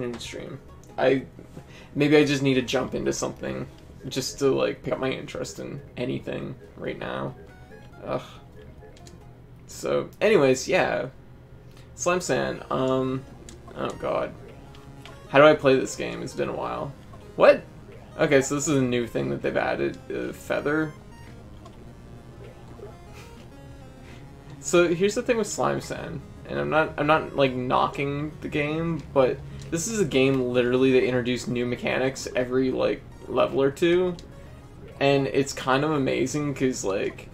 in stream. Maybe I just need to jump into something just to like pick up my interest in anything right now. Ugh. So, anyways, yeah. Slime Sand. Oh god. How do I play this game? It's been a while. What? Okay, so this is a new thing that they've added. Feather. So here's the thing with Slime Sand, and I'm not like knocking the game, but this is a game literally that introduced new mechanics every like level or two, and it's kind of amazing because like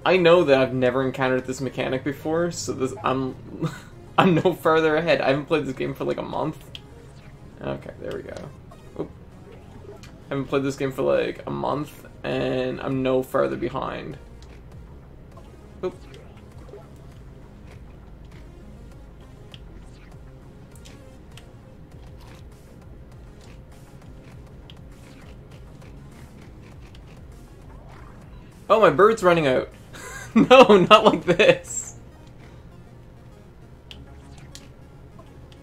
I know that I've never encountered this mechanic before, so this I'm no further ahead. I haven't played this game for like a month. Okay, there we go. Oop. I haven't played this game for like a month, and I'm no further behind. Oop. Oh, my bird's running out. No, not like this.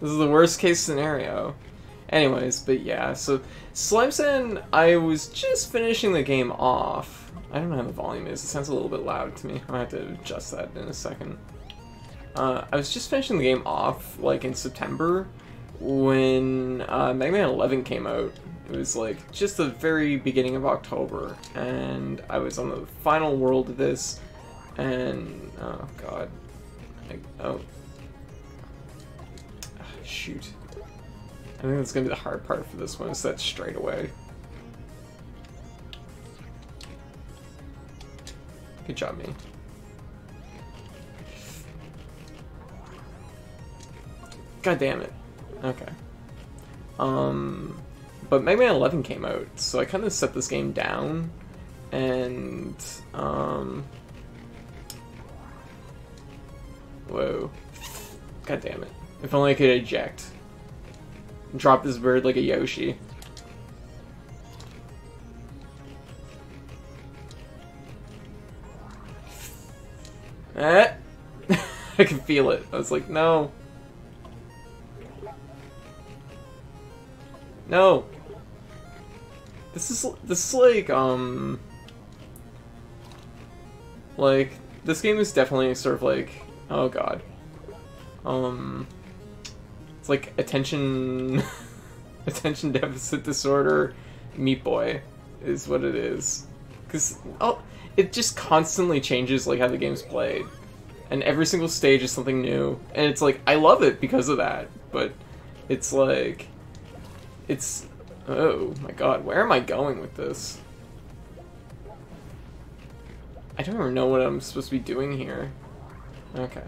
This is the worst case scenario. Anyways, but yeah, so Slime Sand, I was just finishing the game off. I don't know how the volume is. It sounds a little bit loud to me. I'll have to adjust that in a second. I was just finishing the game off, like, in September, when Mega Man 11 came out. It was, like, just the very beginning of October, and I was on the final world of this, and, oh, God. Shoot. I think that's gonna be the hard part for this one, is that straight away. Good job, me. God damn it. Okay. But Mega Man 11 came out, so I kind of set this game down, and, whoa. God damn it. If only I could eject. Drop this bird like a Yoshi. I can feel it. I was like, no. No. This is like, this game is definitely sort of like, oh god. It's like attention deficit disorder Meat Boy is what it is. Cause it just constantly changes like how the game's played. And every single stage is something new. And it's like, I love it because of that, but it's like, oh my god, where am I going with this? I don't even know what I'm supposed to be doing here. Okay.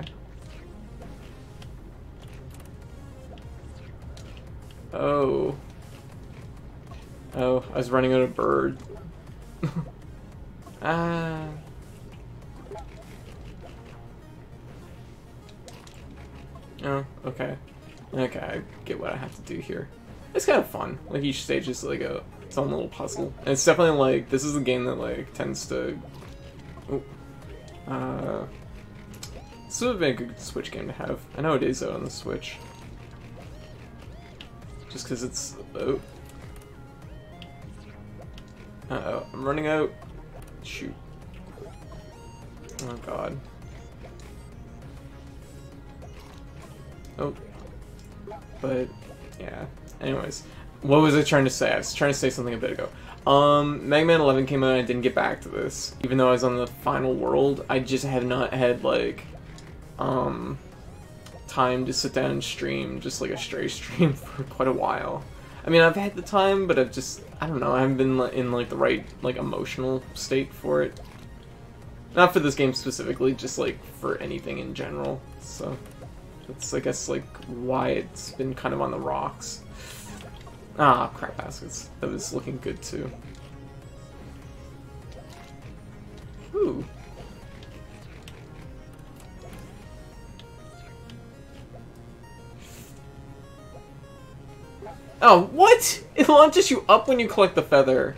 Oh. Oh, I was running out of bird. Ah. Oh, okay. Okay, I get what I have to do here. It's kind of fun. Like, each stage is like its own little puzzle. And it's definitely like, this is a game that like tends to... Oh. This would have been a good Switch game to have. I know it is though on the Switch. Just because it's... Oh. Uh-oh, I'm running out. Shoot. Oh god. Oh. But, yeah. Anyways. What was I trying to say? I was trying to say something a bit ago. Mega Man 11 came out and I didn't get back to this. Even though I was on the final world, I just have not had, like, time to sit down and stream, just like a stray stream for quite a while. I mean, I've had the time, but I've just, I don't know, I haven't been in, like, the right, like, emotional state for it. Not for this game specifically, just, like, for anything in general. So, that's, I guess, like, why it's been kind of on the rocks. Ah, crap baskets. That was looking good, too. Ooh. Oh, what? It launches you up when you collect the feather.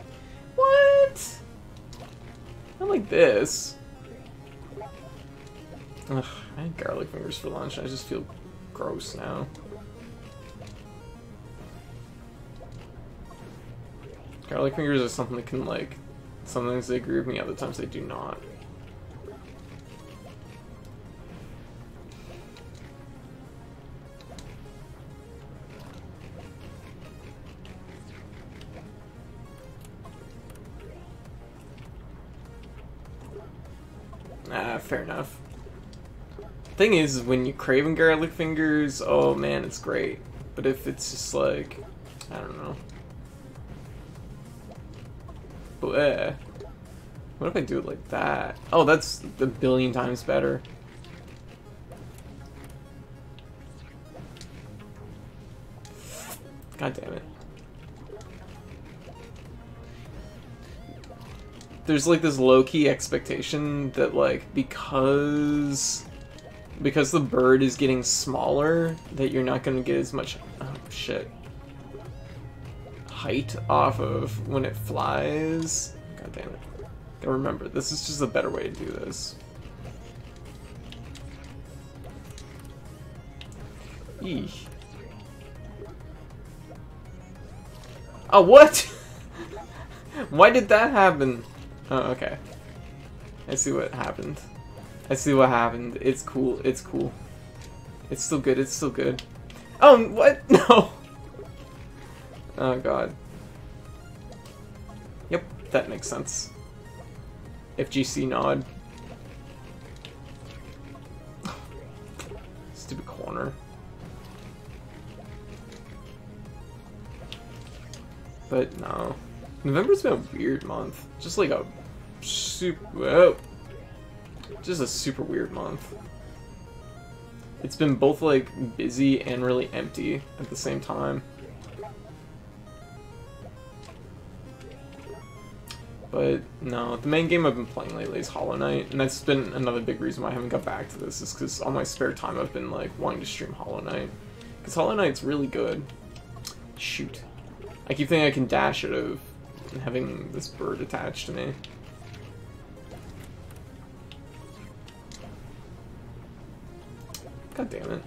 What? Not like this. Ugh, I had garlic fingers for lunch. I just feel gross now. Garlic fingers are something that can, like, sometimes they agree with me, other times they do not. Ah, fair enough. Thing is, when you craving garlic fingers, oh man, it's great. But if it's just like, I don't know. Bleh. What if I do it like that? Oh, that's a billion times better. God damn it. There's like this low-key expectation that like because the bird is getting smaller that you're not gonna get as much height off of when it flies. God damn it. Gotta remember, this is just a better way to do this. Eesh. Oh, what? Why did that happen? Oh, okay. I see what happened. I see what happened. It's cool. It's cool. It's still good. It's still good. Oh, what? No. Oh, God. Yep, that makes sense. FGC nod. Stupid corner. But no. November's been a weird month. Just like a super... just a super weird month. It's been both like busy and really empty at the same time. But no, the main game I've been playing lately is Hollow Knight, and that's been another big reason why I haven't got back to this, is because all my spare time I've been like wanting to stream Hollow Knight. Because Hollow Knight's really good. Shoot. I keep thinking I can dash out of having this bird attached to me. God damn it.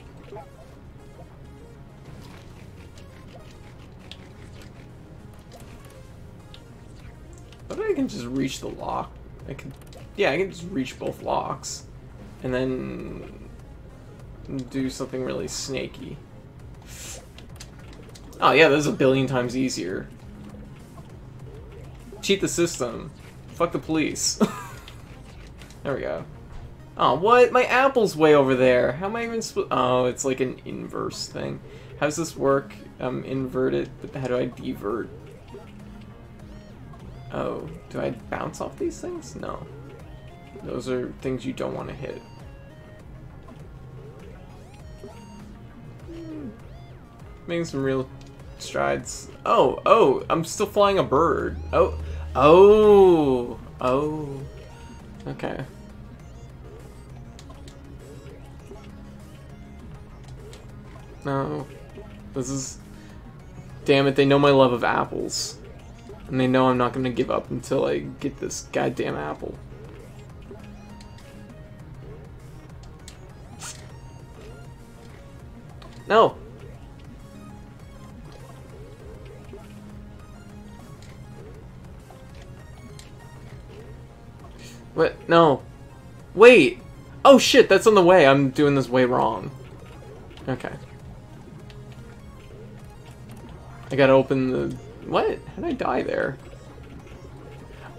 I bet I can just reach the lock. I can just reach both locks. And then do something really snaky. Oh yeah, that's a billion times easier. Cheat the system. Fuck the police. There we go. Oh, what? My apple's way over there. How am I even supposed... Oh, it's like an inverse thing. How does this work? Invert it, but how do I devert? Oh, do I bounce off these things? No. Those are things you don't want to hit. Making some real strides. Oh, I'm still flying a bird. Oh. Okay. No. This is... Damn it, they know my love of apples. And they know I'm not going to give up until I get this goddamn apple. No! What? No. Wait! Oh shit, that's on the way. I'm doing this way wrong. Okay. I gotta open the... What? How did I die there?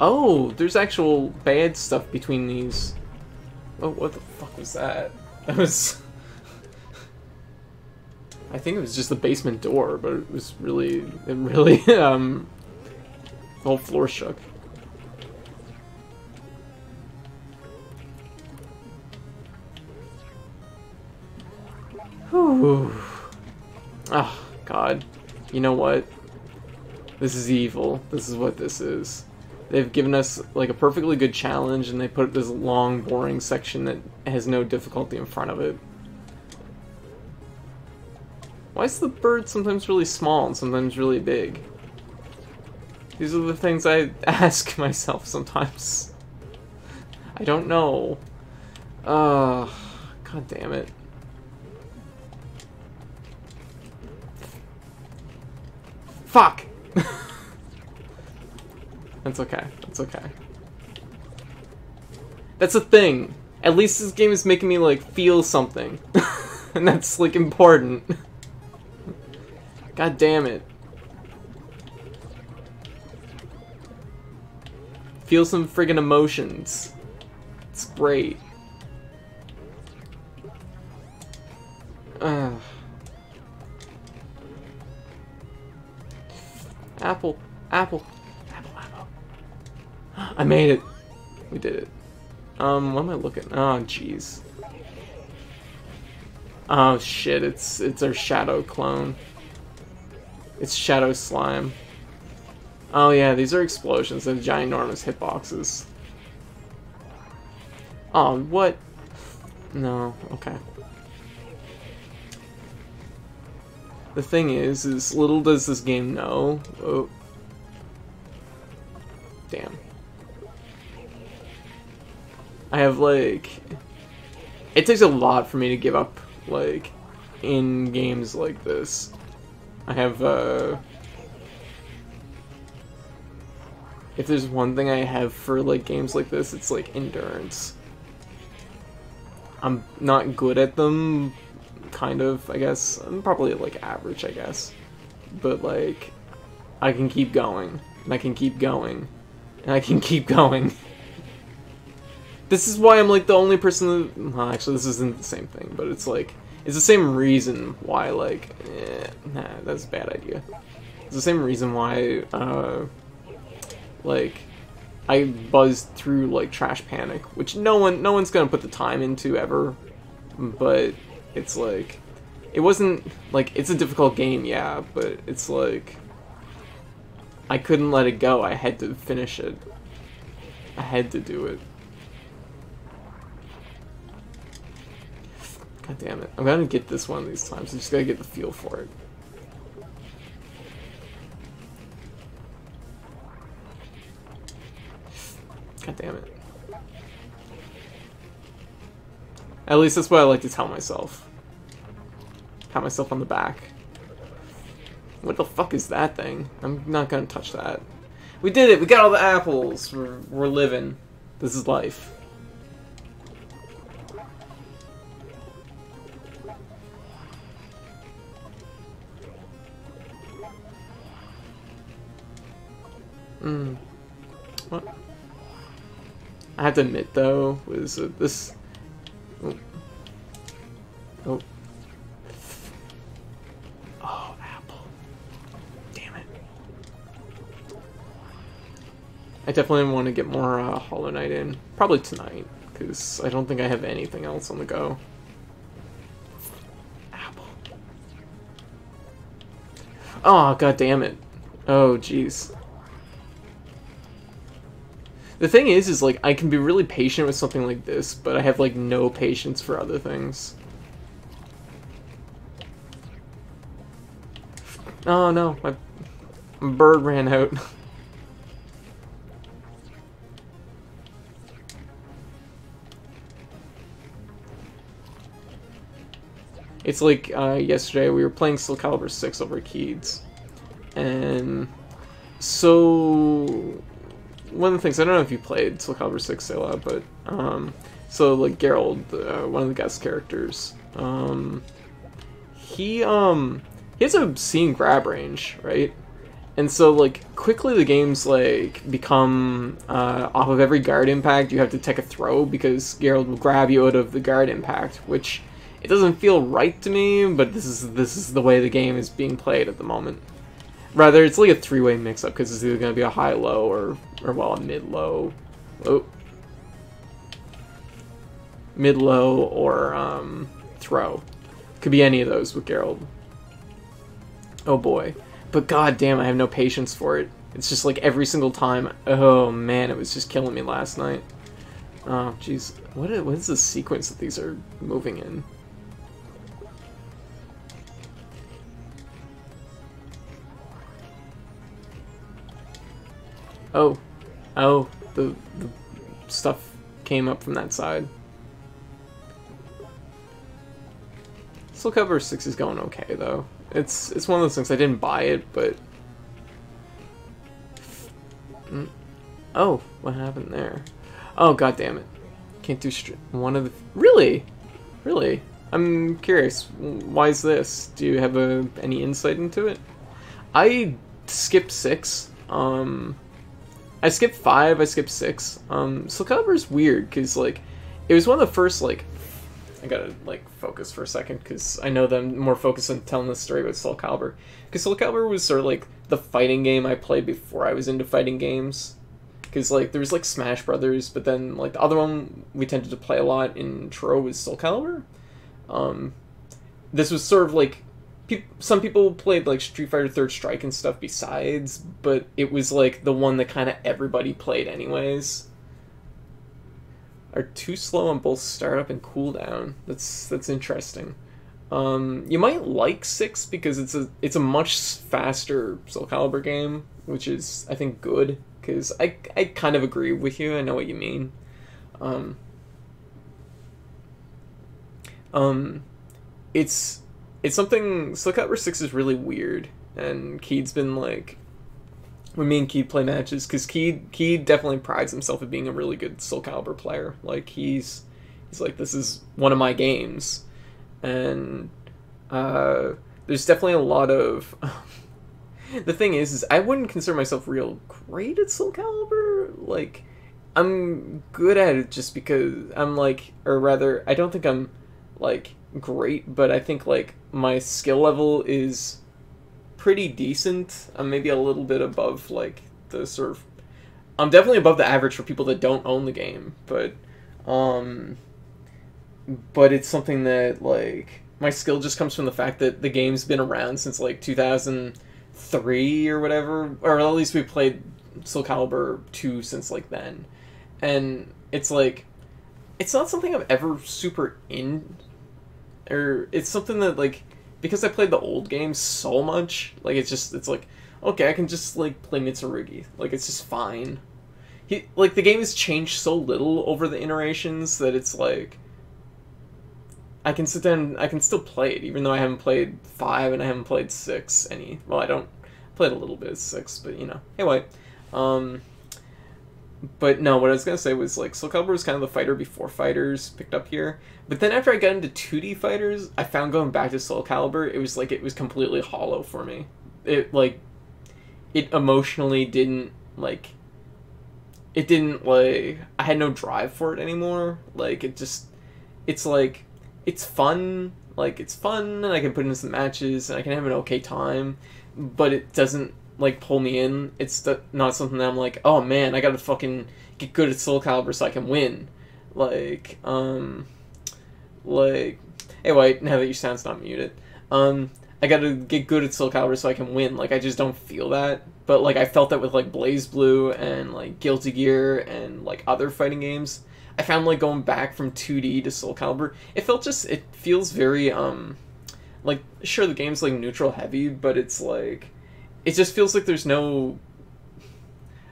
Oh, there's actual bad stuff between these. Oh, what the fuck was that? That was... I think it was just the basement door, but it was really... It really, the whole floor shook. Whew. Oh, God. You know what? This is evil. This is what this is. They've given us like a perfectly good challenge, and they put this long, boring section that has no difficulty in front of it. Why is the bird sometimes really small and sometimes really big? These are the things I ask myself sometimes. I don't know. God damn it. Fuck! That's okay. That's okay. That's a thing. At least this game is making me, like, feel something. And that's, like, important. God damn it. Feel some friggin' emotions. It's great. Apple. Apple. Apple, apple. I made it. We did it. What am I looking? Oh, jeez. Oh, shit. It's our shadow clone. It's Shadow Slime. Oh, yeah, these are explosions and ginormous hitboxes. Oh, what? No, okay. The thing is little does this game know. Oh. Damn. I have, like... It takes a lot for me to give up, like, in games like this. I have, if there's one thing I have for, like, games like this, it's, like, endurance. I'm not good at them, kind of, I guess. I'm probably, like, average, I guess. But, like, I can keep going, and I can keep going, and I can keep going. This is why I'm, like, the only person that... Well, actually, this isn't the same thing, but it's, like... It's the same reason why, like... nah, that's a bad idea. It's the same reason why, like... I buzzed through, like, Trash Panic, which no one's gonna put the time into, ever. But, it's, like... It wasn't... Like, it's a difficult game, yeah, but it's, like... I couldn't let it go. I had to finish it. I had to do it. God damn it. I'm gonna get this one of these times. I just gotta get the feel for it. God damn it. At least that's what I like to tell myself. Pat myself on the back. What the fuck is that thing? I'm not gonna touch that. We did it! We got all the apples! We're living. This is life. What? I have to admit, though, was this... Oh. Oh. Oh, apple. Damn it. I definitely want to get more Hollow Knight in. Probably tonight, because I don't think I have anything else on the go. Apple. Oh, god damn it. Oh, jeez. The thing is like, I can be really patient with something like this, but I have, like, no patience for other things. Oh no, my bird ran out. It's like, yesterday we were playing Soul Calibur 6 over Keeds, and so... One of the things, I don't know if you played Soul Calibur 6, Sayla, but, so, like, Geralt, one of the guest characters, he has a obscene grab range, right? And so, like, quickly the game's, like, become, off of every guard impact, you have to take a throw, because Geralt will grab you out of the guard impact, which, it doesn't feel right to me, but this is the way the game is being played at the moment. Rather, it's like a three-way mix-up, because it's either going to be a high-low, or well, a mid-low. Oh. Mid-low, or, throw. Could be any of those with Geralt. Oh boy. But god damn, I have no patience for it. It's just like every single time. Oh man, it was just killing me last night. Oh, jeez. What is the sequence that these are moving in? Oh. Oh, the stuff came up from that side. Soul Calibur 6 is going okay, though. It's one of those things, I didn't buy it, but... Oh, what happened there? Oh, god damn it. Can't do one of the... Really? Really? I'm curious. Why is this? Do you have any insight into it? I skipped 6. I skipped 5, I skipped 6. Soul Calibur's weird, because, like, it was one of the first, like... I gotta, like, focus for a second, because I know that I'm more focused on telling the story about Soul Calibur. Because Soul Calibur was sort of, like, the fighting game I played before I was into fighting games. Because, like, there was, like, Smash Brothers, but then, like, the other one we tended to play a lot in Truro was Soul Calibur. This was sort of, like, some people played, like, Street Fighter Third Strike and stuff besides, but it was, like, the one that kind of everybody played anyways. Are too slow on both startup and cooldown. That's interesting. You might like 6 because it's a much faster Soul Calibur game, which is, I think, good. Because I kind of agree with you. I know what you mean. It's something... Soul Calibur 6 is really weird. And Keed's been, like... When me and Keed play matches, because Keed definitely prides himself at being a really good Soul Calibur player. Like, he's like, this is one of my games. And there's definitely a lot of... The thing is I wouldn't consider myself real great at Soul Calibur. Like, I'm good at it just because I'm, like... Or rather, I don't think I'm, like, great, but I think, like, my skill level is pretty decent. I'm maybe a little bit above, like, the sort of... I'm definitely above the average for people that don't own the game, but it's something that, like, my skill just comes from the fact that the game's been around since, like, 2003 or whatever, or at least we played Soul Calibur 2 since, like, then. And it's, like, it's not something I'm ever super in, or it's something that, like, because I played the old games so much, like, it's like, okay, I can just, like, play Mitsurugi. Like, it's just fine. Like, the game has changed so little over the iterations that it's, like, I can sit down, I can still play it, even though I haven't played 5 and I haven't played 6 any. Well, I played a little bit of 6, but, you know. Anyway, but no, what I was gonna say was, like, Soul Calibur was kind of the fighter before fighters picked up here. But then after I got into 2D fighters, I found going back to Soul Calibur, it was like, it was completely hollow for me. It, like, it emotionally didn't, like, it didn't, like, I had no drive for it anymore. Like, it just, it's like, it's fun, like, it's fun, and I can put in some matches, and I can have an okay time, but it doesn't, like, pull me in. It's not something that I'm like, oh man, I gotta fucking get good at Soul Calibur so I can win. Like, anyway, now that your sound's not muted, I gotta get good at Soul Calibur so I can win. Like, I just don't feel that. But, like, I felt that with, like, BlazBlue and, like, Guilty Gear and, like, other fighting games. I found, like, going back from 2D to Soul Calibur, it feels very, like, sure, the game's, like, neutral heavy, but it's, like, it just feels like there's no,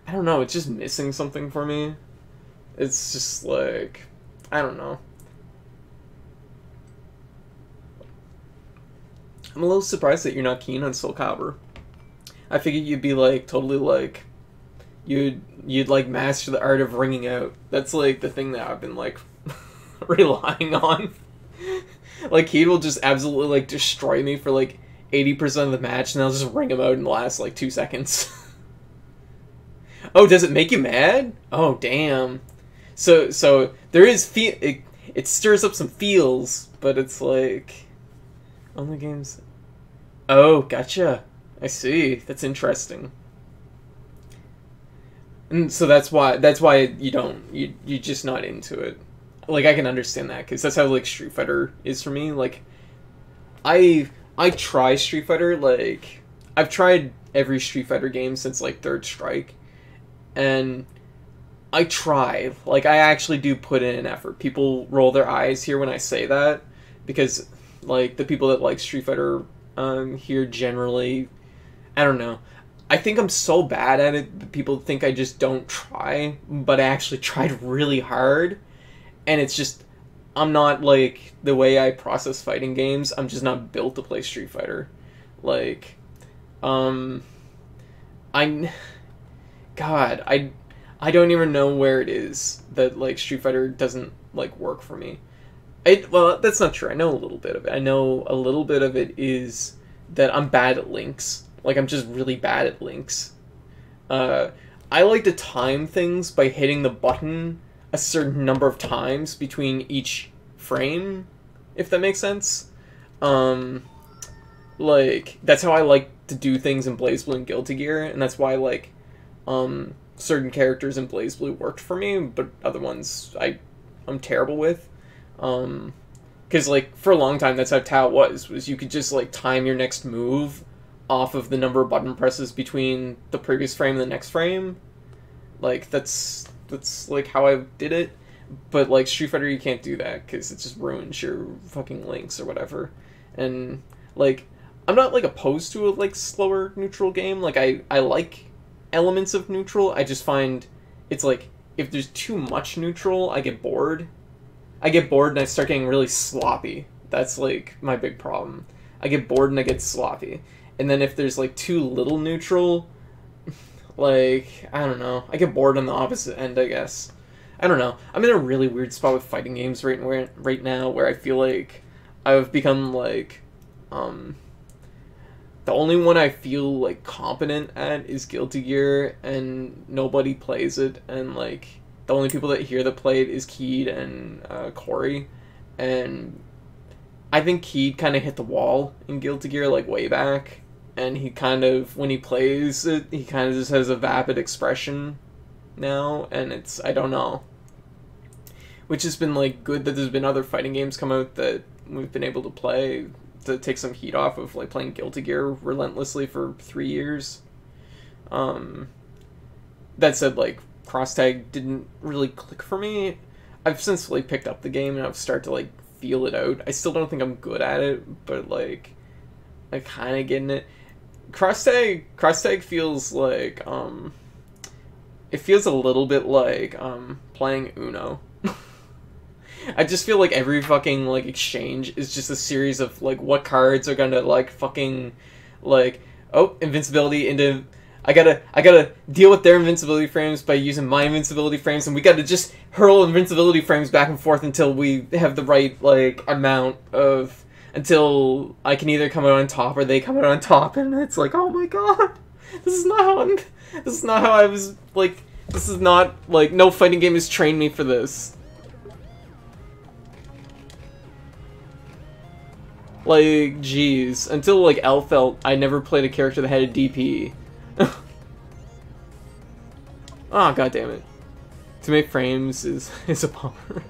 I don't know, it's just missing something for me. It's just, like, I don't know. I'm a little surprised that you're not keen on Soul Calibur. I figured you'd be, like, totally, like, you'd like, master the art of ringing out. That's, like, the thing that I've been, like, relying on. Like, he will just absolutely, like, destroy me for, like, 80% of the match, and I'll just ring him out in the last, like, 2 seconds. Oh, does it make you mad? Oh, damn. So there is it stirs up some feels, but it's, like, only games... Oh, gotcha. I see. That's interesting. And so that's why you're just not into it. Like, I can understand that, because that's how, like, Street Fighter is for me. Like, I try Street Fighter, like, I've tried every Street Fighter game since, like, Third Strike, and I try. Like, I actually do put in an effort. People roll their eyes here when I say that, because, like, the people that like Street Fighter here generally, I don't know. I think I'm so bad at it that people think I just don't try, but I actually tried really hard, and it's just, I'm not, like, the way I process fighting games, I'm just not built to play Street Fighter. Like, I don't even know where it is that, like, Street Fighter doesn't, like, work for me. Well, that's not true. I know a little bit of it. I know a little bit of it is that I'm bad at links. Like, I'm just really bad at links. I like to time things by hitting the button a certain number of times between each frame, if that makes sense. Like, that's how I like to do things in BlazBlue and Guilty Gear, and that's why, like, certain characters in BlazBlue worked for me, but other ones I'm terrible with. Because, like, for a long time, that's how it was you could just, like, time your next move off of the number of button presses between the previous frame and the next frame. Like, that's like, how I did it. But, like, Street Fighter, you can't do that, because it just ruins your fucking links or whatever. And, like, I'm not, like, opposed to a, like, slower neutral game. Like, I like elements of neutral. I just find it's, like, if there's too much neutral, I get bored. And I start getting really sloppy. That's, like, my big problem. I get bored and I get sloppy. And then if there's, like, too little neutral, like, I don't know. I get bored on the opposite end, I guess. I don't know. I'm in a really weird spot with fighting games right now where I feel like I've become, like, the only one I feel, like, competent at is Guilty Gear, and nobody plays it, and, like, the only people that play it is Keed and Corey, and I think Keed kind of hit the wall in Guilty Gear, like, way back, and he kind of, when he plays it, he kind of just has a vapid expression now, and it's, I don't know. Which has been, like, good that there's been other fighting games come out that we've been able to play to take some heat off of, like, playing Guilty Gear relentlessly for 3 years. That said, like, cross tag didn't really click for me. I've since, like, picked up the game and I've started to, like, feel it out. I still don't think I'm good at it, but, like, I'm kind of getting it. Cross tag feels like, it feels a little bit like, playing Uno. I just feel like every fucking, like, exchange is just a series of, like, what cards are gonna, like, fucking, like, oh, invincibility into... I gotta deal with their invincibility frames by using my invincibility frames, and we gotta just hurl invincibility frames back and forth until we have the right, like, amount of... Until I can either come out on top or they come out on top, and it's like, oh my god! This is not how I was, like... This is not, like, no fighting game has trained me for this. Like, jeez. Until, like, Elfelt, I never played a character that had a DP. Oh, god damn it. Too many frames is a bummer.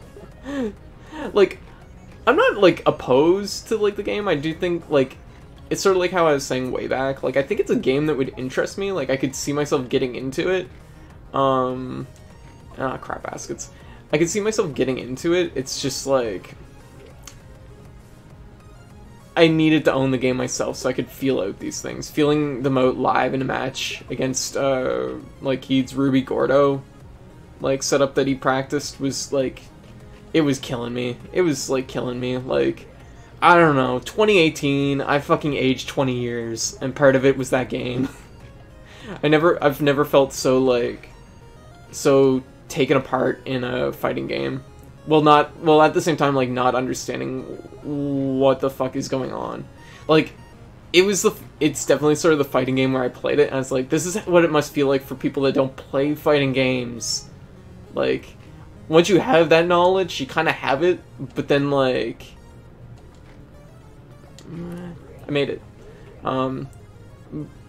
Like, I'm not, like, opposed to, like, the game. I do think, like, it's sort of like how I was saying way back. Like, I think it's a game that would interest me. Like, I could see myself getting into it. Crap baskets. I could see myself getting into it. It's just, like... I needed to own the game myself so I could feel out these things. Feeling them out live in a match against, like, Keed's Ruby Gordo, like, setup that he practiced was, like, it was killing me. It was, like, killing me. Like, I don't know, 2018, I fucking aged 20 years, and part of it was that game. I've never felt so, like, so taken apart in a fighting game. Well, at the same time, like, not understanding what the fuck is going on. Like, it's definitely sort of the fighting game where I played it, and I was like, this is what it must feel like for people that don't play fighting games. Like, once you have that knowledge, you kind of have it, but then, like... I made it. And,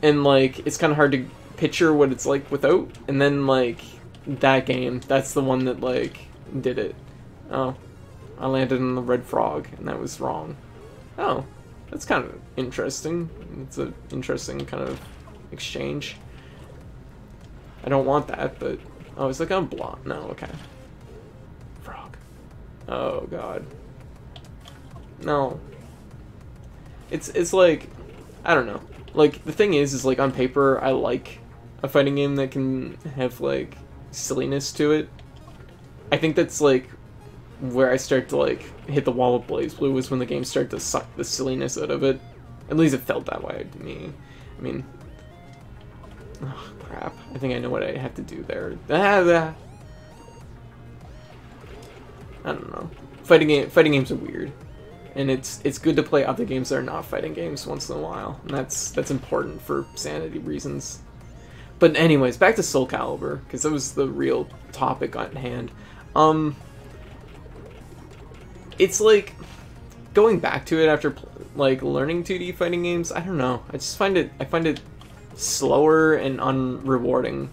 like, it's kind of hard to picture what it's like without, and then, like, that game, that's the one that, like, did it. Oh, I landed on the red frog, and that was wrong. Oh, that's kind of interesting. It's an interesting kind of exchange. I don't want that, but... Oh, it's like I'm blocked. No, okay. Frog. Oh, God. No. It's like... I don't know. Like, the thing is, like, on paper, I like a fighting game that can have, like, silliness to it. I think that's, like... where I start to, like, hit the wall with BlazBlue was when the game started to suck the silliness out of it. At least it felt that way to me. I mean, Oh, crap. I think I know what I have to do there. I don't know. Fighting games are weird. And it's good to play other games that are not fighting games once in a while. And that's important for sanity reasons. But anyways, back to Soul Calibur, because that was the real topic at hand. It's like going back to it after like learning 2D fighting games. I don't know. I just find it slower and unrewarding.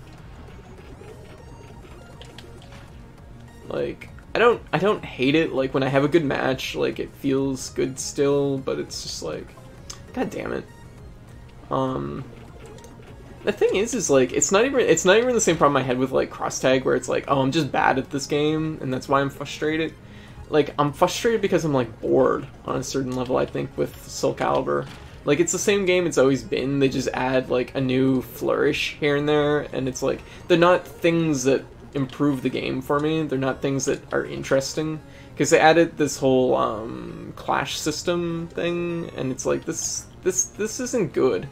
Like I don't hate it. Like when I have a good match, like it feels good still, but it's just like, god damn it. The thing is like it's not even the same problem I had with like cross tag, where it's like, oh, I'm just bad at this game and that's why I'm frustrated. Like I'm frustrated because I'm like bored on a certain level, I think, with Soul Calibur. Like it's the same game it's always been, they just add like a new flourish here and there, and it's like they're not things that improve the game for me. They're not things that are interesting, because they added this whole clash system thing, and it's like this isn't good.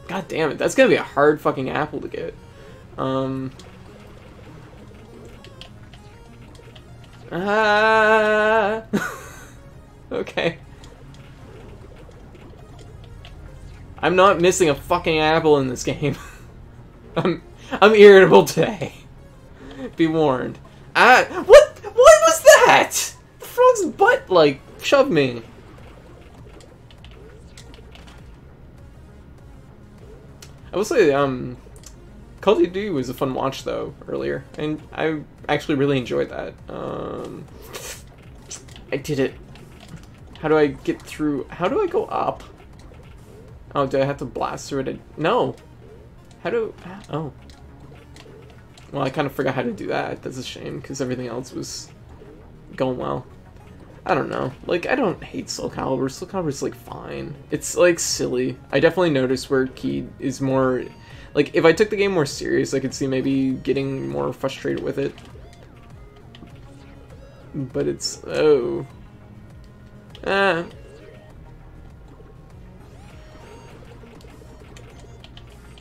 God damn it, that's gonna be a hard fucking apple to get. Okay. I'm not missing a fucking apple in this game. I'm irritable today. Be warned. What was that? The frog's butt, like, shoved me. I will say, Call of Duty was a fun watch, though, earlier. And I actually really enjoyed that. I did it. How do I get through? How do I go up? Oh, do I have to blast through it? No. How do... Oh. Well, I kind of forgot how to do that. That's a shame, because everything else was going well. I don't know. Like, I don't hate Soul Calibur. Soul Calibur's, like, fine. It's, like, silly. I definitely noticed where Key is more... Like, if I took the game more serious, I could see maybe getting more frustrated with it. But it's... Oh.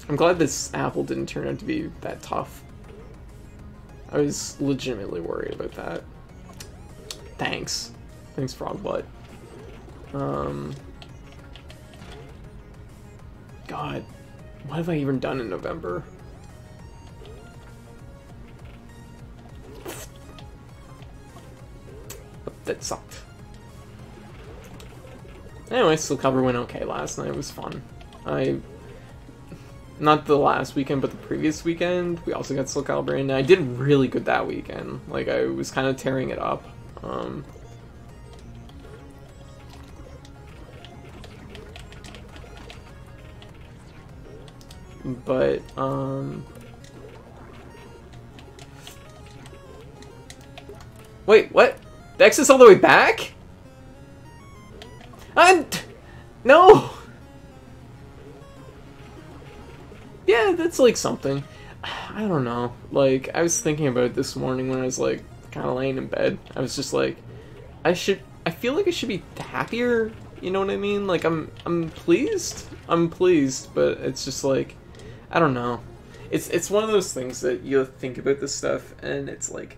I'm glad this apple didn't turn out to be that tough. I was legitimately worried about that. Thanks. Thanks, Frog Butt. God. What have I even done in November? That sucked. Anyway, Soul Calibur went okay last night. It was fun. Not the last weekend, but the previous weekend, we also got Soul Calibur in. I did really good that weekend. Like, I was kind of tearing it up. But, wait, what? The X is all the way back? No! Yeah, that's like something. I don't know. Like, I was thinking about it this morning when I was like kind of laying in bed. I was just like, I feel like I should be happier, you know what I mean? Like, I'm pleased. I'm pleased, but it's just like, I don't know. It's one of those things that you think about this stuff and it's like,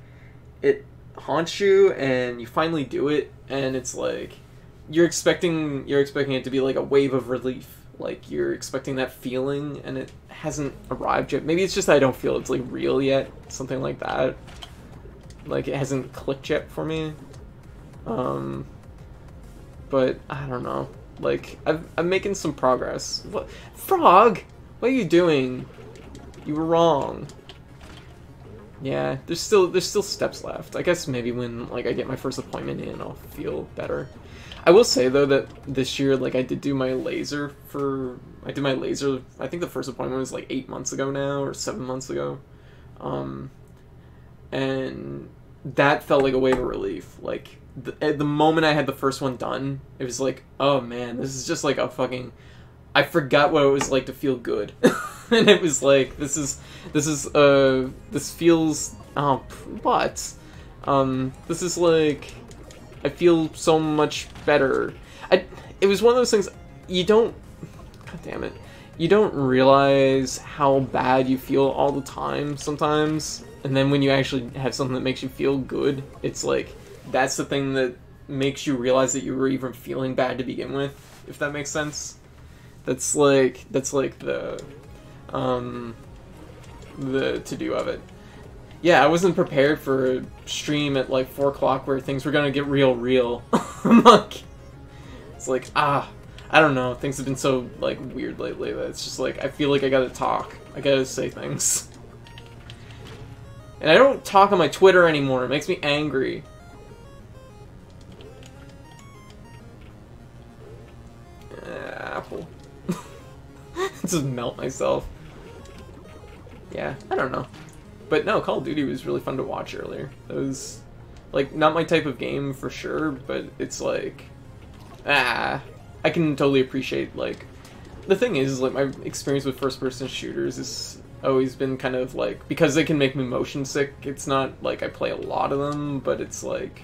it haunts you and you finally do it and it's like, you're expecting it to be like a wave of relief. Like, you're expecting that feeling, and it hasn't arrived yet. Maybe it's just that I don't feel it's, like, real yet. Something like that. Like, it hasn't clicked yet for me. But, I don't know. Like, I'm making some progress. What? Frog! What are you doing? You were wrong. Yeah, there's still steps left. I guess maybe when, like, I get my first appointment in, I'll feel better. I will say, though, that this year, like, I did my laser, I think the first appointment was, like, 8 months ago now, or 7 months ago. And that felt like a wave of relief. Like, at the moment I had the first one done, it was like, oh, man, this is just, like, a fucking... I forgot what it was like to feel good. And it was like, this feels... Oh, what? This is, like... I feel so much better. It was one of those things, you don't... God damn it. you don't realize how bad you feel all the time sometimes, and then when you actually have something that makes you feel good, it's like that's the thing that makes you realize that you were even feeling bad to begin with, if that makes sense. That's like the to-do of it. Yeah, I wasn't prepared for a stream at like 4 o'clock where things were gonna get real. I'm like, it's like, I don't know, things have been so like weird lately that it's just like, I feel like I gotta talk. I gotta say things. And I don't talk on my Twitter anymore, it makes me angry. Apple. Just melt myself. Yeah, I don't know. But no, Call of Duty was really fun to watch earlier. It was, like, not my type of game for sure, but it's like, I can totally appreciate, like, the thing is, like, my experience with first-person shooters has always been kind of, like, because they can make me motion sick, it's not, like, I play a lot of them, but it's like,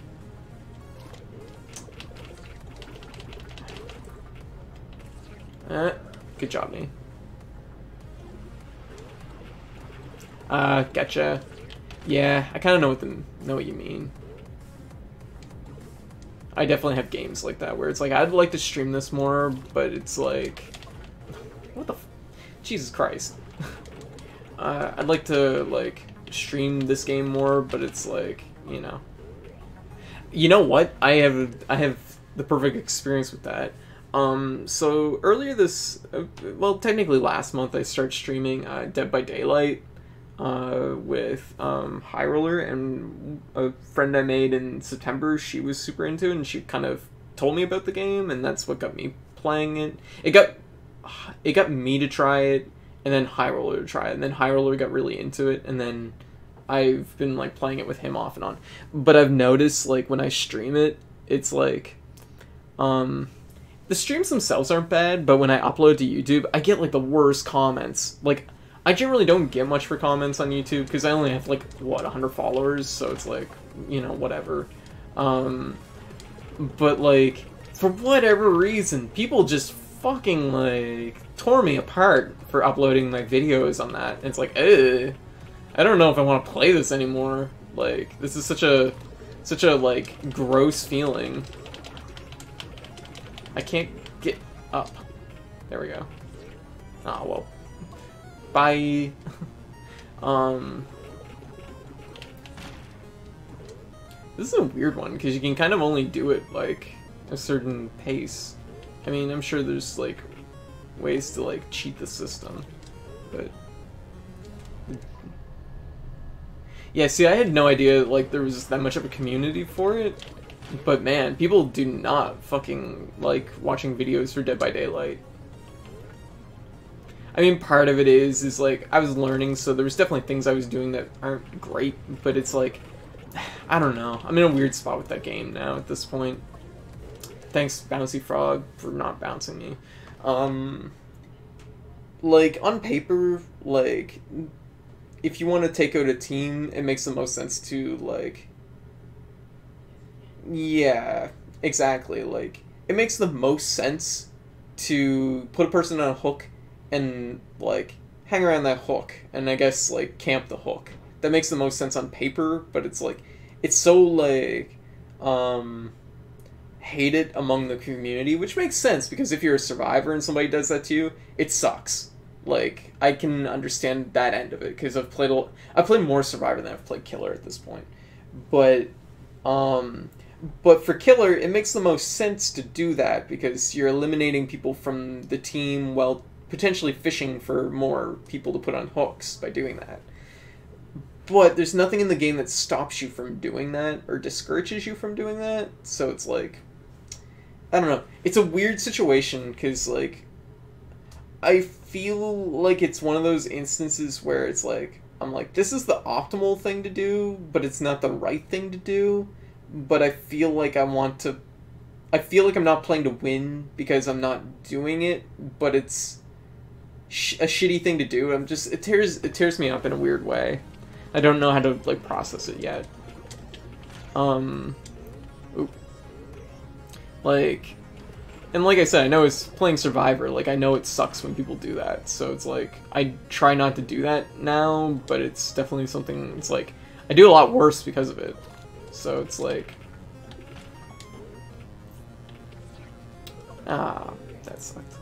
good job, me. Gotcha. Yeah, I kind of know what you mean. I definitely have games like that where it's like, I'd like to stream this more, but it's like, what the Jesus Christ. I'd like to, like, stream this game more, but it's like, you know. You know what? I have the perfect experience with that. So earlier well, technically last month, I started streaming Dead by Daylight with High Roller, and a friend I made in September, she was super into it, and she kind of told me about the game, and that's what got me playing it. It got me to try it, and then High Roller to try it, and then High Roller got really into it, and then I've been like playing it with him off and on. But I've noticed, like, when I stream it, it's like the streams themselves aren't bad, but when I upload to YouTube, I get like the worst comments. Like, I generally don't get much for comments on YouTube because I only have like, what, 100 followers, so it's like, you know, whatever. But like, for whatever reason, people just fucking like tore me apart for uploading my videos on that. And it's like, I don't know if I want to play this anymore. Like, this is such a like gross feeling. I can't get up. There we go. Oh, well. Bye. This is a weird one, because you can kind of only do it, like, a certain pace. I mean, I'm sure there's, like, ways to, like, cheat the system, but... Yeah, see, I had no idea, like, there was that much of a community for it, but man, people do not fucking like watching videos for Dead by Daylight. I mean, part of it is like, I was learning, so there was definitely things I was doing that aren't great, but it's like, I don't know. I'm in a weird spot with that game now at this point. Thanks, Bouncy Frog, for not bouncing me. Like, on paper, like, if you want to take out a team, it makes the most sense to, like... Yeah, exactly. Like, it makes the most sense to put a person on a hook and, like, hang around that hook, and I guess, like, camp the hook. That makes the most sense on paper, but it's, like, it's so, like, hated among the community, which makes sense, because if you're a survivor and somebody does that to you, it sucks. Like, I can understand that end of it, because I've played more Survivor than I've played Killer at this point. But for Killer, it makes the most sense to do that, because you're eliminating people from the team while potentially fishing for more people to put on hooks by doing that. But there's nothing in the game that stops you from doing that, or discourages you from doing that, so it's like... I don't know. It's a weird situation, because, like... I feel like it's one of those instances where it's like, I'm like, this is the optimal thing to do, but it's not the right thing to do. But I feel like I feel like I'm not playing to win because I'm not doing it, but it's a shitty thing to do. It tears me up in a weird way. I don't know how to, like, process it yet. Like, And like I said, I know it's playing Survivor, like, I know it sucks when people do that, so it's like, I try not to do that now, but it's definitely something, it's like, I do a lot worse because of it. So it's like... Ah, that sucked.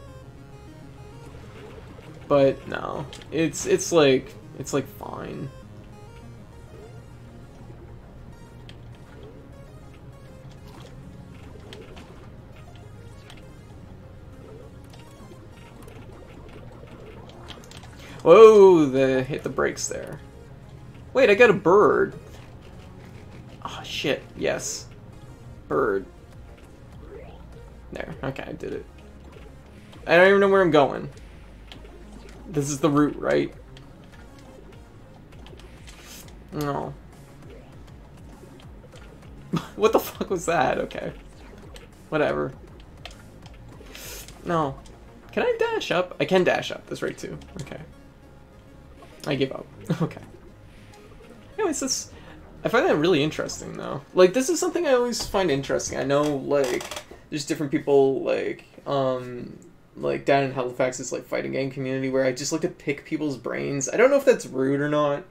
But, no. It's like fine. Whoa, hit the brakes there. Wait, I got a bird. Oh, shit. Yes. Bird. There. Okay, I did it. I don't even know where I'm going. This is the route, right? No. What the fuck was that? Okay. Whatever. No. Can I dash up? I can dash up. That's right, too. Okay. I give up. Okay. Anyways, I find that really interesting, though. Like, this is something I always find interesting. I know, like, there's different people, like down in Halifax's, like, fighting game community where I just like to pick people's brains. I don't know if that's rude or not,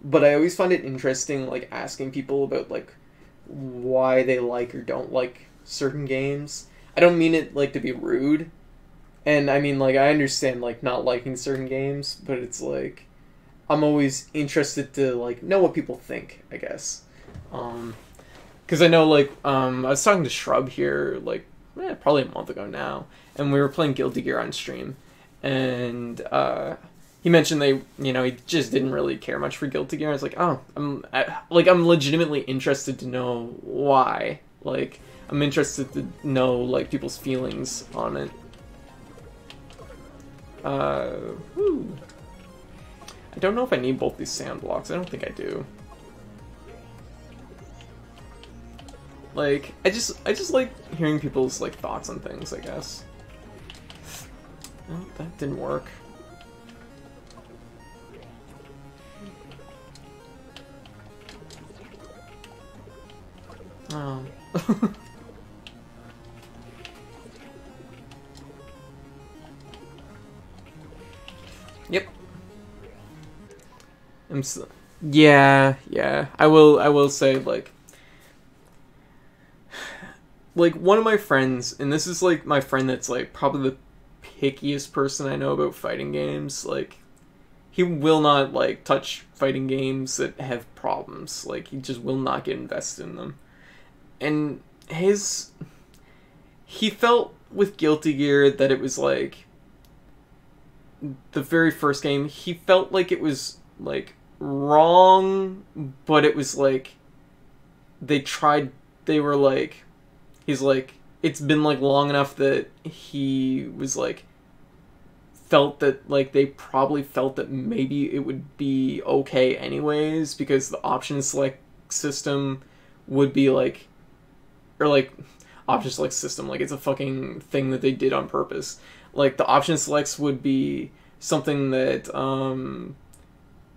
but I always find it interesting, like, asking people about, like, why they like or don't like certain games. I don't mean it, like, to be rude. And, I mean, like, I understand, like, not liking certain games, but it's, like... I'm always interested to, like, know what people think, I guess. Because I know, like, I was talking to Shrub here, like, probably a month ago now, and we were playing Guilty Gear on stream, and he mentioned he just didn't really care much for Guilty Gear. I was like, oh, I'm legitimately interested to know why. Like, I'm interested to know, like, people's feelings on it. Whew. I don't know if I need both these sand blocks. I don't think I do. Like, I just like hearing people's, like, thoughts on things, I guess. Oh, that didn't work. Oh. Yep. Yeah. I will say, like, one of my friends, and this is, like, my friend that's, like, probably the pickiest person I know about fighting games, like, he will not, like, touch fighting games that have problems. Like, he just will not get invested in them. And he felt with Guilty Gear that it was, like, the very first game, he felt like it was, like, wrong, but it was, like, they were, like, he's, like, it's been, like, long enough that he was, like, felt that, like, they probably felt that maybe it would be okay anyways, because the option select system would be, like, or, like, option select system, like, it's a fucking thing that they did on purpose. Like, the option selects would be something that,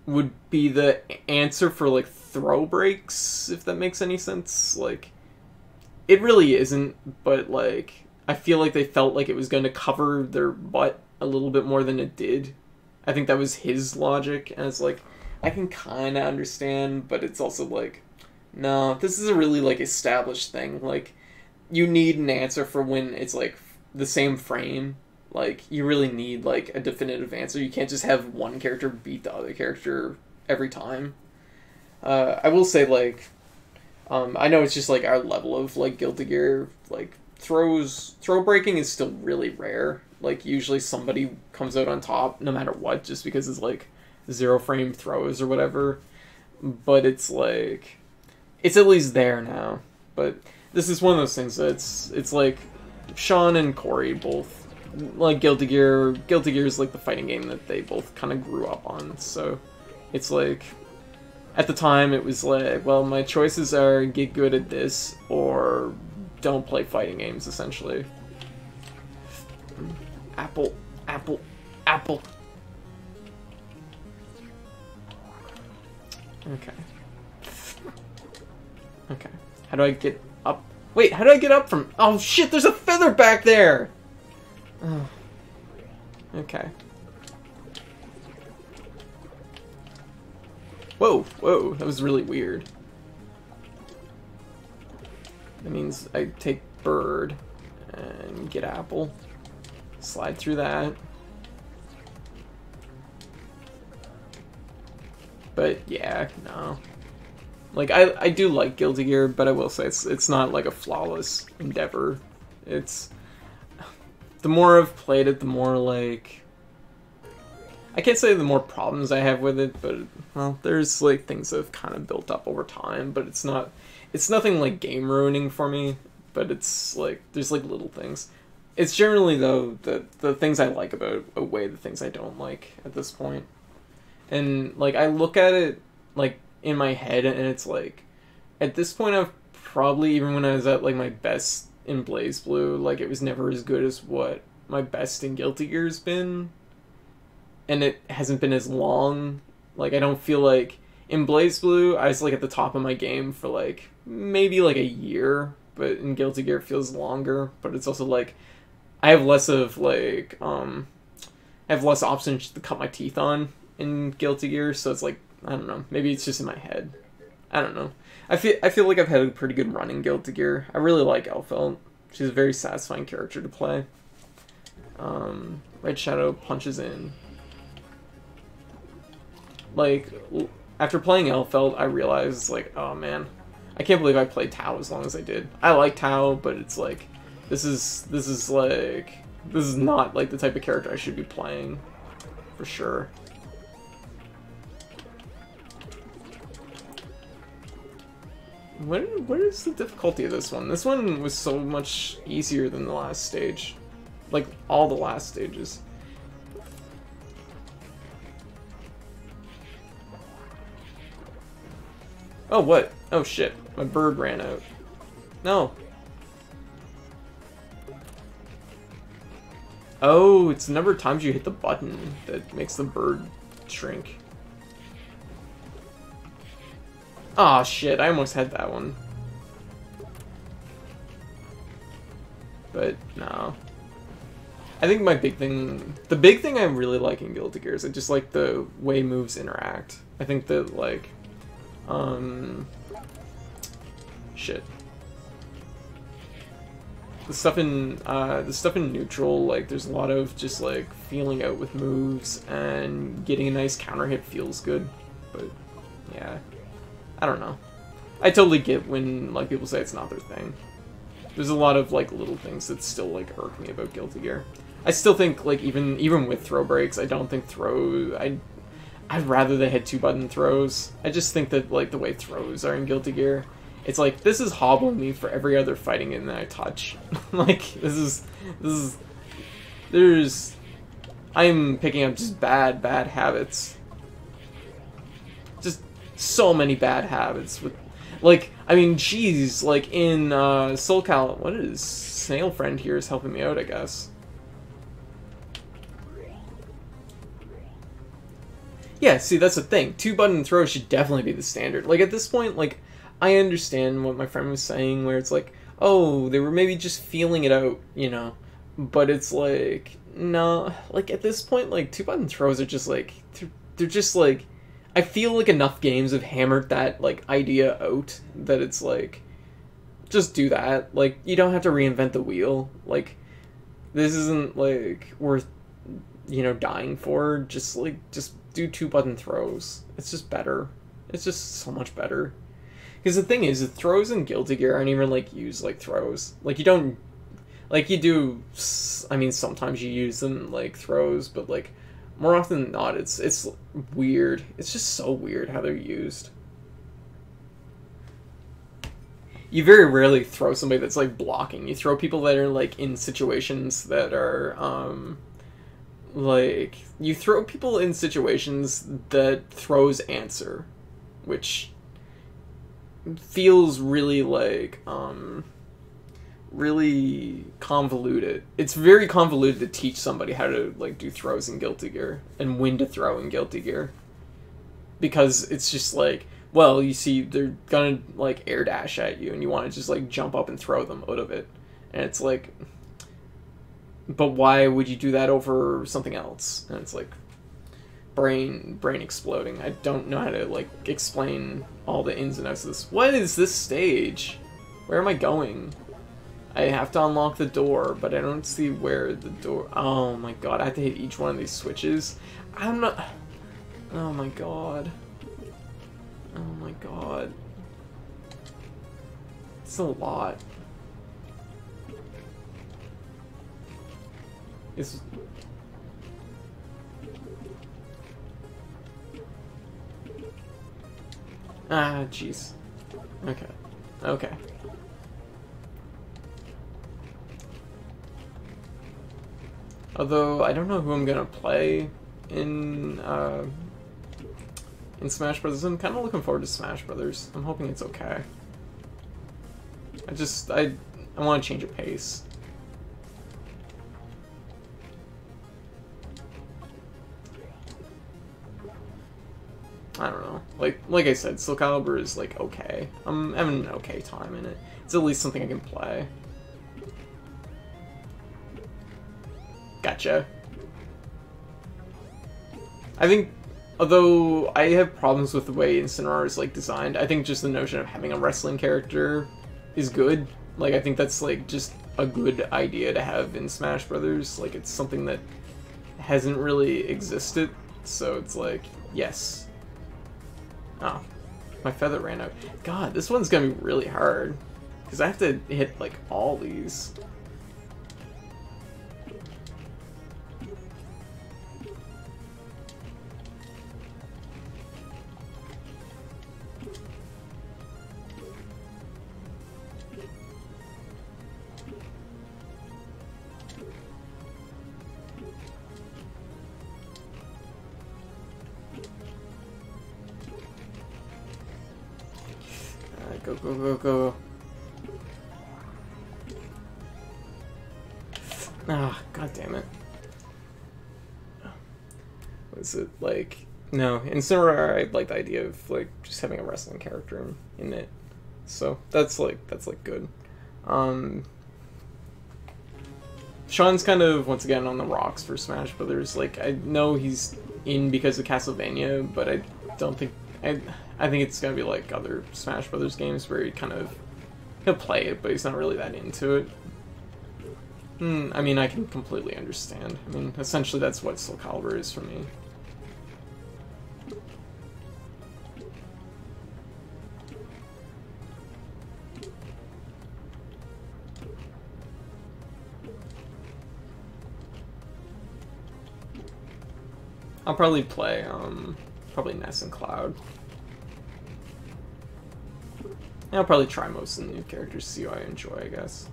would be the answer for, like, throw breaks, if that makes any sense. Like, it really isn't, but, like, I feel like they felt like it was going to cover their butt a little bit more than it did. I think that was his logic, and it's like, I can kind of understand, but it's also like, no, this is a really, like, established thing. Like, you need an answer for when it's, like, the same frame. Like, you really need, like, a definitive answer. You can't just have one character beat the other character every time. I will say, like, I know it's just, like, our level of, like, Guilty Gear, like, throw breaking is still really rare. Like, usually somebody comes out on top no matter what, just because it's, like, 0 frame throws or whatever. But it's, like, it's at least there now. But this is one of those things that it's like, Sean and Corey both, like, Guilty Gear is, like, the fighting game that they both kind of grew up on, so it's, like, at the time, it was, like, well, my choices are get good at this, or don't play fighting games, essentially. Apple. Okay. How do I get up? Wait, how did I get up from... Oh shit, there's a feather back there! Oh. Okay. Whoa, whoa, that was really weird. That means I take bird and get apple. Slide through that. But yeah, no. Like, I do like Guilty Gear, but I will say it's not like a flawless endeavor. It's... The more I've played it, the more like... I can't say the more problems I have with it, but, well, there's like things that have kind of built up over time, but it's nothing like game ruining for me, but it's like, there's like little things. It's generally, though, the things I like about it outweigh the things I don't like at this point. And, like, I look at it, like, in my head, and it's like, at this point I've probably, even when I was at, like, my best in BlazBlue, like, it was never as good as what my best in Guilty Gear's been. And it hasn't been as long. Like, I don't feel like, in BlazBlue, I was, like, at the top of my game for, like, maybe, like, a year. But in Guilty Gear, it feels longer. But it's also, like, I have less of, like, I have less options to cut my teeth on in Guilty Gear, so it's like, I don't know, maybe it's just in my head. I don't know. I feel like I've had a pretty good run in Guilty Gear. I really like Elfeld. She's a very satisfying character to play. Red Shadow punches in. Like, after playing Elfeld, I realized, like, oh man, I can't believe I played Tao as long as I did. I like Tao, but it's like, this is not like the type of character I should be playing, for sure. What is the difficulty of this one? This one was so much easier than the last stage. Like, all the last stages. Oh, what? Oh, shit. My bird ran out. No. Oh, it's the number of times you hit the button that makes the bird shrink. Aw, shit, I almost had that one. But, no. I think my big thing... The big thing I really like in Guilty Gear is I just like the way moves interact. I think that, like... Shit. The stuff in neutral, like, there's a lot of just, like, feeling out with moves, and getting a nice counter hit feels good. But, yeah. I don't know. I totally get when, like, people say it's not their thing. There's a lot of, like, little things that still, like, irk me about Guilty Gear. I still think, like, even with throw breaks, I don't think I'd rather they had 2-button throws. I just think that, like, the way throws are in Guilty Gear, it's like, this is hobbling me for every other fighting game that I touch. Like, I'm picking up just bad habits. Just so many bad habits with, like, I mean, geez, like, in, Soul Calibur, what is, Snail Friend here is helping me out, I guess. Yeah, see, that's the thing. 2-button throws should definitely be the standard. Like, at this point, like, I understand what my friend was saying, where it's like, oh, they were maybe just feeling it out, you know? But it's like, no, like, at this point, like, 2-button throws are just, like, they're just, like, I feel like enough games have hammered that, like, idea out, that it's like, just do that. Like, you don't have to reinvent the wheel. Like, this isn't, like, worth, you know, dying for. Just, like, just do 2-button throws. It's just better. It's just so much better. Because the thing is, the throws in Guilty Gear aren't even, like, used like throws. Like, you don't... Like, you do... I mean, sometimes you use them like throws, but, like, more often than not, it's weird. It's just so weird how they're used. You very rarely throw somebody that's, like, blocking. You throw people that are, like, in situations that are, like... You throw people in situations that throws answer, which feels really, like, really convoluted. It's very convoluted to teach somebody how to, like, do throws in Guilty Gear, and when to throw in Guilty Gear. Because it's just, like, Well, you see, they're gonna like air dash at you, and you want to just like jump up and throw them out of it, and it's like, but why would you do that over something else? And it's like, brain exploding. I don't know how to like explain all the ins and outs of this. What is this stage? Where am I going? I have to unlock the door, but I don't see where the door... Oh my god, I have to hit each one of these switches. I'm not... Oh my god. Oh my god. It's a lot. It's... Ah, jeez. Okay. Okay. Although, I don't know who I'm gonna play in Smash Brothers. I'm kind of looking forward to Smash Brothers. I'm hoping it's okay. I want to change a pace. I don't know. Like I said, Soul Calibur is like okay. I'm having an okay time in it. It's at least something I can play. Gotcha. I think, although I have problems with the way Incineroar is like designed, I think just the notion of having a wrestling character is good. Like I think that's like just a good idea to have in Smash Brothers. Like it's something that hasn't really existed, so it's like yes. Oh, my feather ran out. God, this one's gonna be really hard because I have to hit like all these. Go, go, go, go. Ah, god damn it. Was it like... No, in Incineroar I like the idea of like just having a wrestling character in it. So that's like good. Sean's kind of once again on the rocks for Smash Brothers. Like I know he's in because of Castlevania, but I don't think I think it's gonna be like other Smash Brothers games where he'll play it, but he's not really that into it. I mean, I can completely understand. I mean, essentially that's what Soul Calibur is for me. I'll probably play, probably Ness and Cloud. And I'll probably try most of the new characters, see what I enjoy, I guess.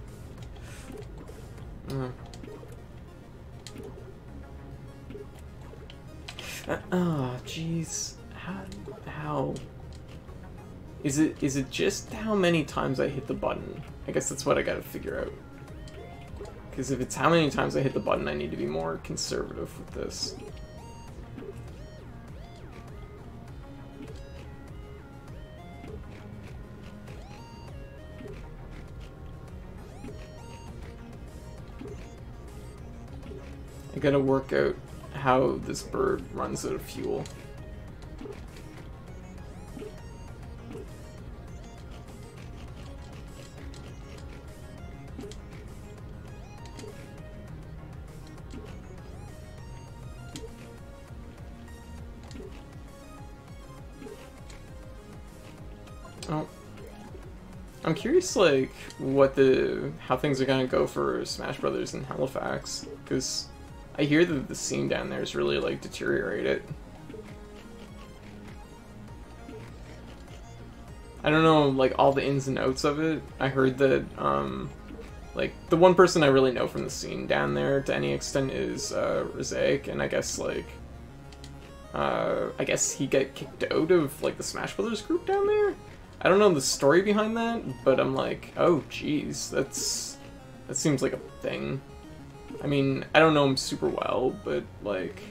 Oh, jeez. How? Is it just how many times I hit the button? I guess that's what I gotta figure out. Because if it's how many times I hit the button, I need to be more conservative with this. I gotta work out how this bird runs out of fuel. Oh. I'm curious, like, how things are gonna go for Smash Brothers in Halifax, because I hear that the scene down there is really, like, deteriorated. I don't know, like, all the ins and outs of it. I heard that, like, the one person I really know from the scene down there, to any extent, is, Rizaic, and I guess, like, I guess he got kicked out of, like, the Smash Brothers group down there? I don't know the story behind that, but I'm like, oh, jeez, that seems like a thing. I mean, I don't know him super well, but, like...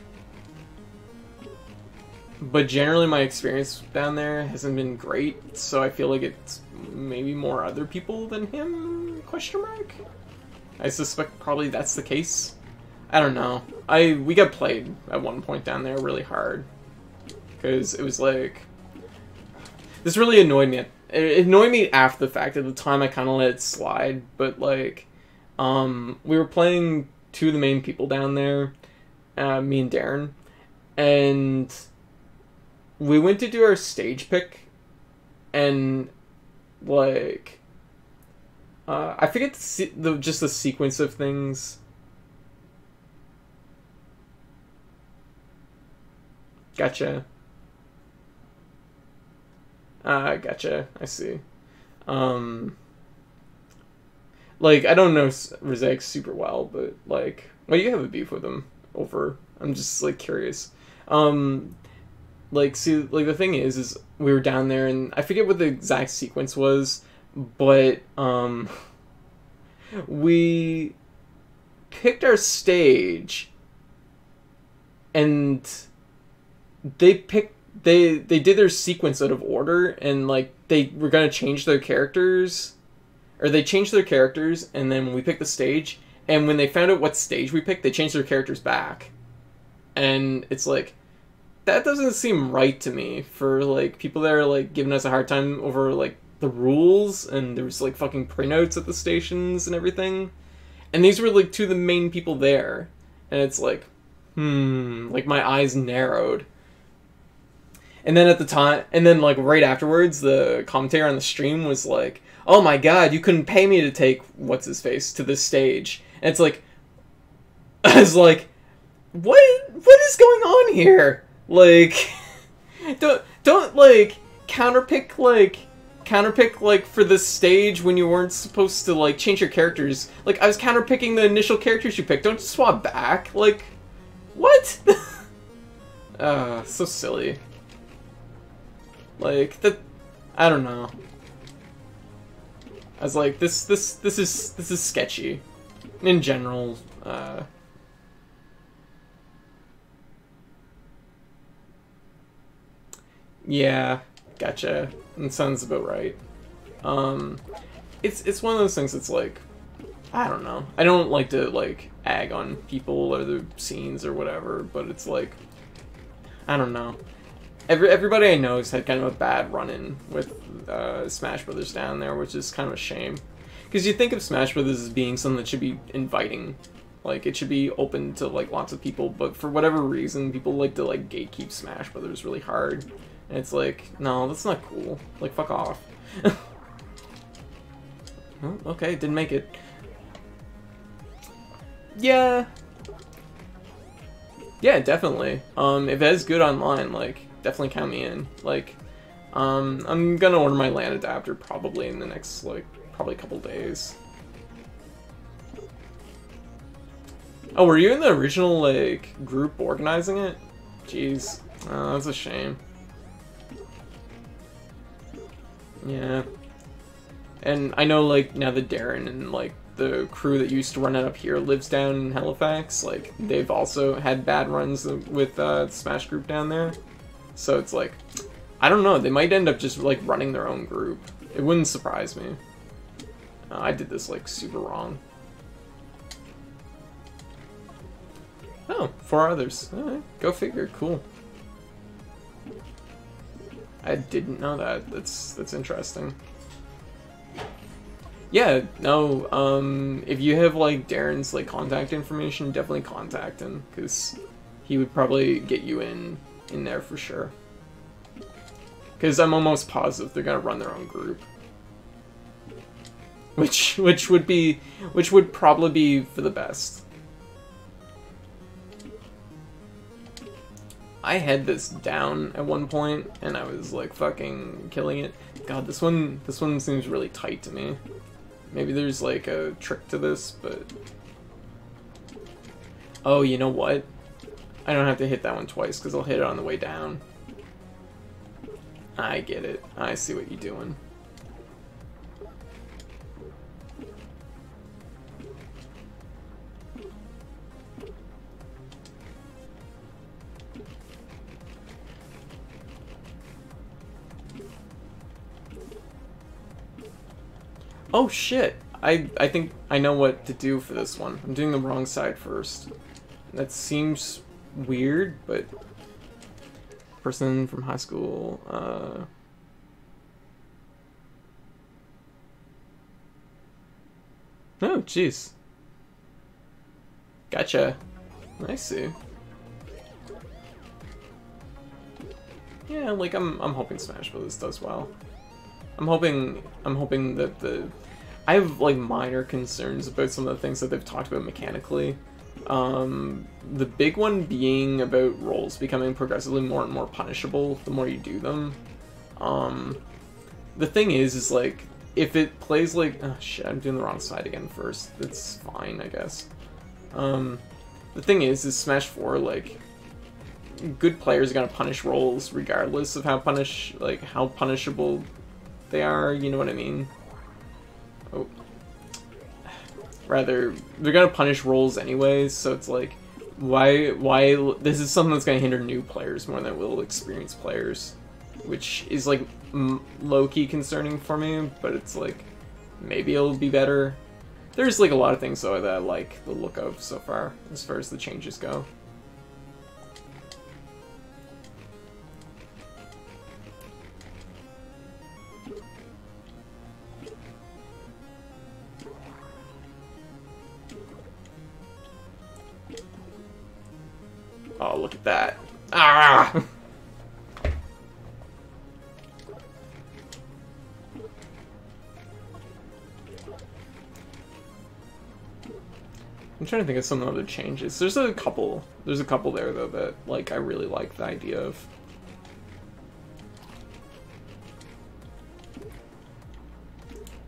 but generally my experience down there hasn't been great, so I feel like it's maybe more other people than him, question mark? I suspect probably that's the case. I don't know. We got played at one point down there really hard. Because it was like... This really annoyed me. It annoyed me after the fact. At the time, I kind of let it slide. But, like, we were playing two of the main people down there. Me and Darren. And we went to do our stage pick. And, like... I forget just the sequence of things. Gotcha. Gotcha. I see. Like, I don't know Rizek super well, but, like... Well, you have a beef with him over... I'm just, like, curious. Like, see, like, the thing is we were down there, and I forget what the exact sequence was, but, we picked our stage, and they did their sequence out of order, and, like, they were gonna change their characters, or they changed their characters, and then we picked the stage, and when they found out what stage we picked, they changed their characters back. And it's like, that doesn't seem right to me for, like, people that are, like, giving us a hard time over, like, the rules, and there was, like, fucking printouts at the stations and everything. And these were, like, two of the main people there. And it's like, like, my eyes narrowed. And then at the time, and then, like, right afterwards, the commentator on the stream was like, oh my god, you couldn't pay me to take what's-his-face to this stage. And it's like, I was like, what is going on here? Like, don't like, counterpick, like, for this stage when you weren't supposed to, like, change your characters. Like, I was counterpicking the initial characters you picked. Don't swap back. Like, what? So silly. Like, that, I don't know. I was like, this is sketchy. In general, yeah, gotcha. That sounds about right. It's one of those things that's like, I don't know. I don't like to, like, ag on people or the scenes or whatever, but it's like, I don't know. Everybody I know has had kind of a bad run-in with Smash Brothers down there, which is kind of a shame. Because you think of Smash Brothers as being something that should be inviting. Like, it should be open to, like, lots of people, but for whatever reason, people like to, like, gatekeep Smash Brothers really hard. And it's like, no, that's not cool. Like, fuck off. Well, okay, didn't make it. Yeah. Yeah, definitely. If it has good online, like, definitely count me in. Like, I'm gonna order my LAN adapter probably in the next, like, probably a couple days. Oh, were you in the original, like, group organizing it? Jeez. Oh, that's a shame. Yeah. And I know, like, now that Darren and, like, the crew that used to run it up here lives down in Halifax, like, they've also had bad runs with the Smash group down there. So it's like, I don't know, they might end up just, like, running their own group. It wouldn't surprise me. I did this, like, super wrong. Oh, 4 others. Alright, go figure, cool. I didn't know that. That's interesting. Yeah, no, if you have, like, Darren's, like, contact information, definitely contact him, because he would probably get you in there for sure. Because I'm almost positive they're gonna run their own group. Which would probably be for the best. I had this down at one point, and I was, like, fucking killing it. God, this one seems really tight to me. Maybe there's, like, a trick to this, but... Oh, you know what? I don't have to hit that one twice, because I'll hit it on the way down. I get it. I see what you're doing. Oh shit! I think I know what to do for this one. I'm doing the wrong side first. That seems weird, but person from high school. Oh, jeez. Gotcha. I see. Yeah, like I'm hoping Smash Bros. Does well. I'm hoping that I have like minor concerns about some of the things that they've talked about mechanically. The big one being about roles becoming progressively more and more punishable the more you do them. The thing is like, if it plays like... Oh shit, I'm doing the wrong side again first. That's fine, I guess. The thing is Smash 4, like, good players are gonna punish roles regardless of how punishable they are, you know what I mean? Oh. Rather, they're gonna punish roles anyways, so it's like, why, this is something that's gonna hinder new players more than it will experienced players, which is like low-key concerning for me, but it's like, maybe it'll be better. There's like a lot of things though that I like the look of so far, as far as the changes go. Oh, look at that. Ah! I'm trying to think of some other changes. There's a couple there though that like I really like the idea of.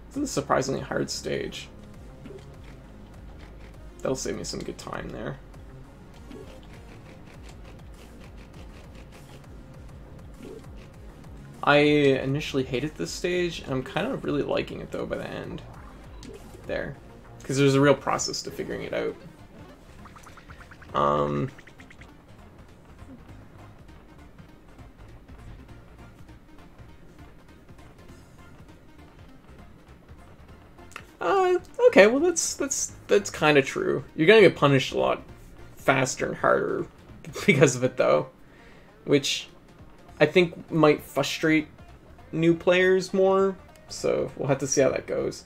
This is a surprisingly hard stage. That'll save me some good time there. I initially hated this stage, and I'm kind of really liking it though by the end. There. Because there's a real process to figuring it out. Okay, well that's kind of true. You're gonna get punished a lot faster and harder because of it though, which I think might frustrate new players more, so we'll have to see how that goes.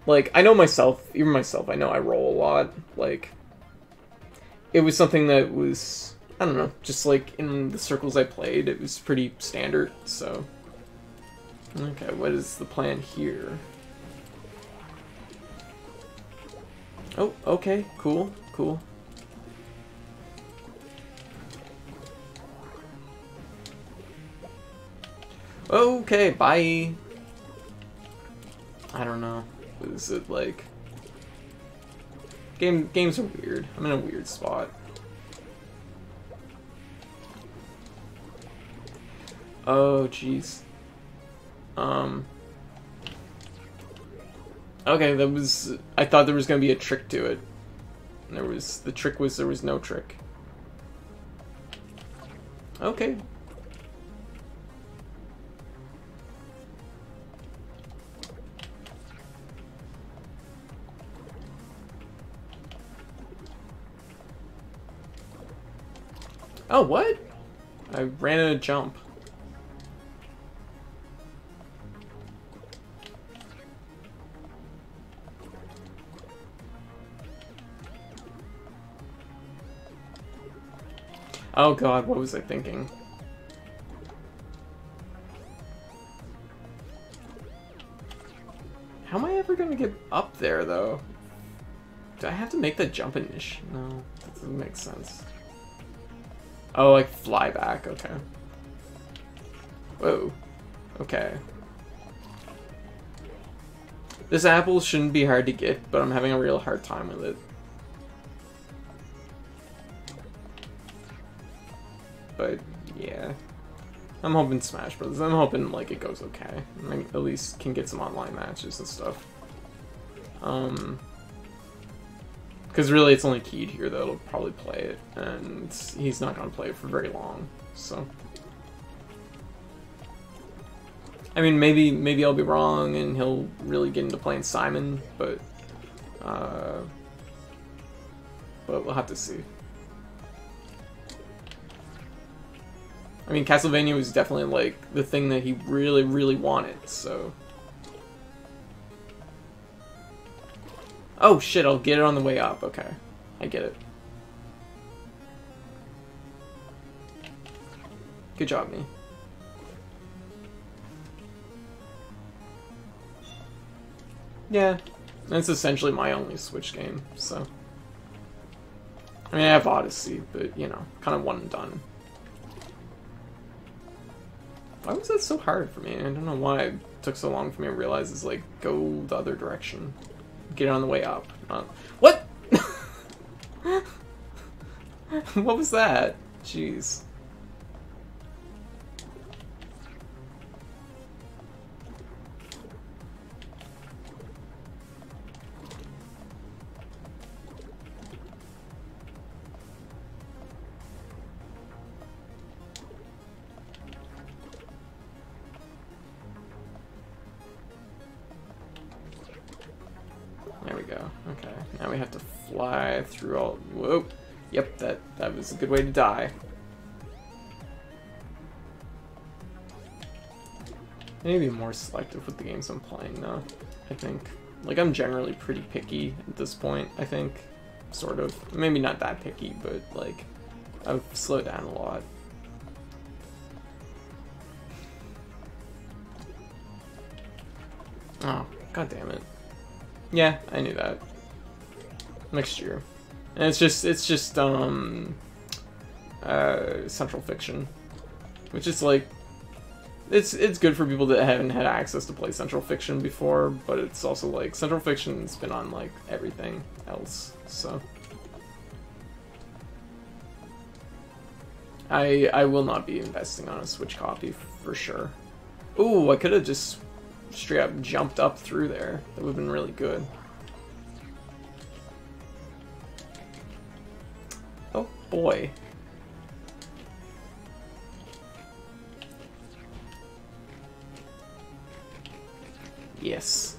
Like, I know myself, even myself, I know I roll a lot. Like, it was something that was, I don't know, just like in the circles I played, it was pretty standard, so. Okay, what is the plan here? Oh, okay, cool, cool. Okay, bye. I don't know. Is it like... Games are weird. I'm in a weird spot. Oh, jeez. Okay, that was... I thought there was gonna be a trick to it. And the trick was there was no trick. Okay. Oh, what? I ran in a jump. Oh god, what was I thinking? How am I ever gonna get up there, though? Do I have to make the jump initial? No, that doesn't make sense. Oh, like fly back, okay. Whoa. Okay. This apple shouldn't be hard to get, but I'm having a real hard time with it. But, yeah. I'm hoping Smash Bros. I'm hoping, like, it goes okay. I at least can get some online matches and stuff. Because really, it's only Keed here that'll probably play it, and he's not going to play it for very long, so. I mean, maybe I'll be wrong and he'll really get into playing Simon, but we'll have to see. I mean, Castlevania was definitely, like, the thing that he really, really wanted, so... Oh, shit, I'll get it on the way up. Okay. I get it. Good job, me. Yeah. That's essentially my only Switch game, so... I mean, I have Odyssey, but, you know, kind of one and done. Why was that so hard for me? I don't know why it took so long for me to realize it's like, go the other direction. Get it on the way up. What? What was that? Jeez. There we go. Okay. Now we have to fly through all... Whoa. Yep, that was a good way to die. I need to be more selective with the games I'm playing, though. I think. Like, I'm generally pretty picky at this point, I think. Sort of. Maybe not that picky, but, like, I've slowed down a lot. Oh, god damn it. Yeah, I knew that. Next year. And it's just Central Fiction. Which is like it's good for people that haven't had access to play Central Fiction before, but it's also like Central Fiction's been on like everything else, so I will not be investing on a Switch copy for sure. Ooh, I could have just straight up jumped up through there. That would have been really good. Oh boy. Yes.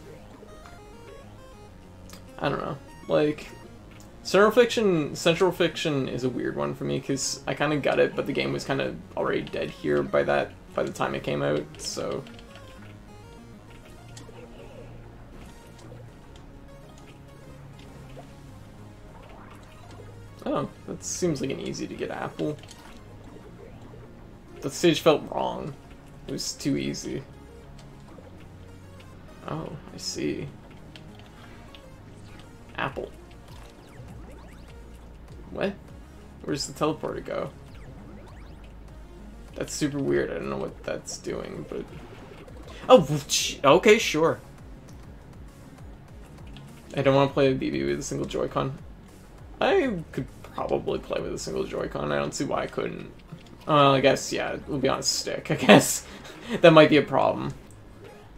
I don't know. Like, Central Fiction is a weird one for me because I kind of got it, but the game was kind of already dead here by the time it came out, so... Oh, that seems like an easy to get apple. That stage felt wrong. It was too easy. Oh, I see. Apple. What? Where's the teleporter go? That's super weird. I don't know what that's doing, but... Oh, okay, sure. I don't want to play a BB with a single Joy-Con. I could probably play with a single Joy-Con. I don't see why I couldn't. I guess, yeah, it would be on a stick, I guess. That might be a problem.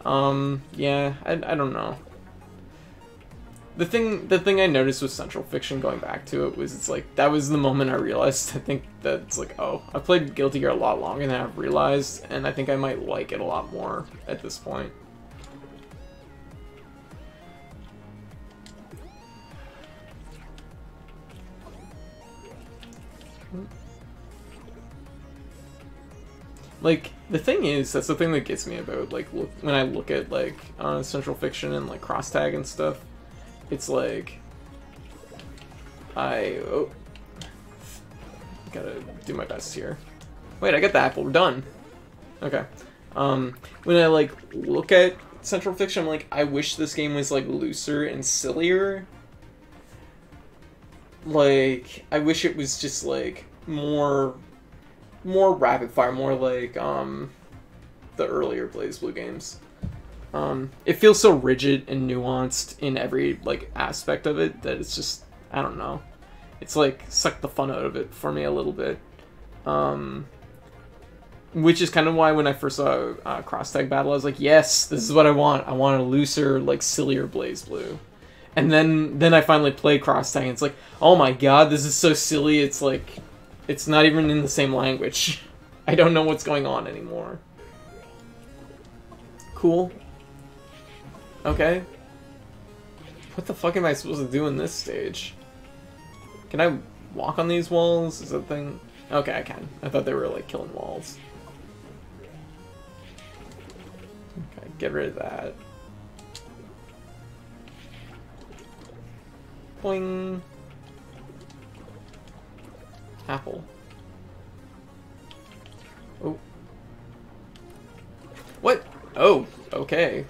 Yeah, I don't know. The thing I noticed with Central Fiction, going back to it, was it's like, that was the moment I realized, I think that it's like, oh, I've played Guilty Gear a lot longer than I've realized, and I think I might like it a lot more at this point. Like, the thing is, that's the thing that gets me about, like, when I look at, like, Central Fiction and, like, cross-tag and stuff, it's like, oh, gotta do my best here. Wait, I got the apple, we're done. Okay. When I, like, look at Central Fiction, I'm like, I wish this game was, like, looser and sillier. Like, I wish it was just, like, more rapid fire, more like the earlier BlazBlue games. It feels so rigid and nuanced in every like aspect of it that it's just, I don't know. It's like sucked the fun out of it for me a little bit. Which is kind of why when I first saw Cross Tag Battle, I was like, yes, this is what I want. I want a looser, like sillier BlazBlue. And then I finally played Cross Tag and it's like, oh my god, this is so silly. It's like, it's not even in the same language. I don't know what's going on anymore. Cool. Okay. What the fuck am I supposed to do in this stage? Can I walk on these walls? Is that a thing? Okay, I can. I thought they were like killing walls. Okay, get rid of that. Boing. Apple. Oh. What? Oh, okay.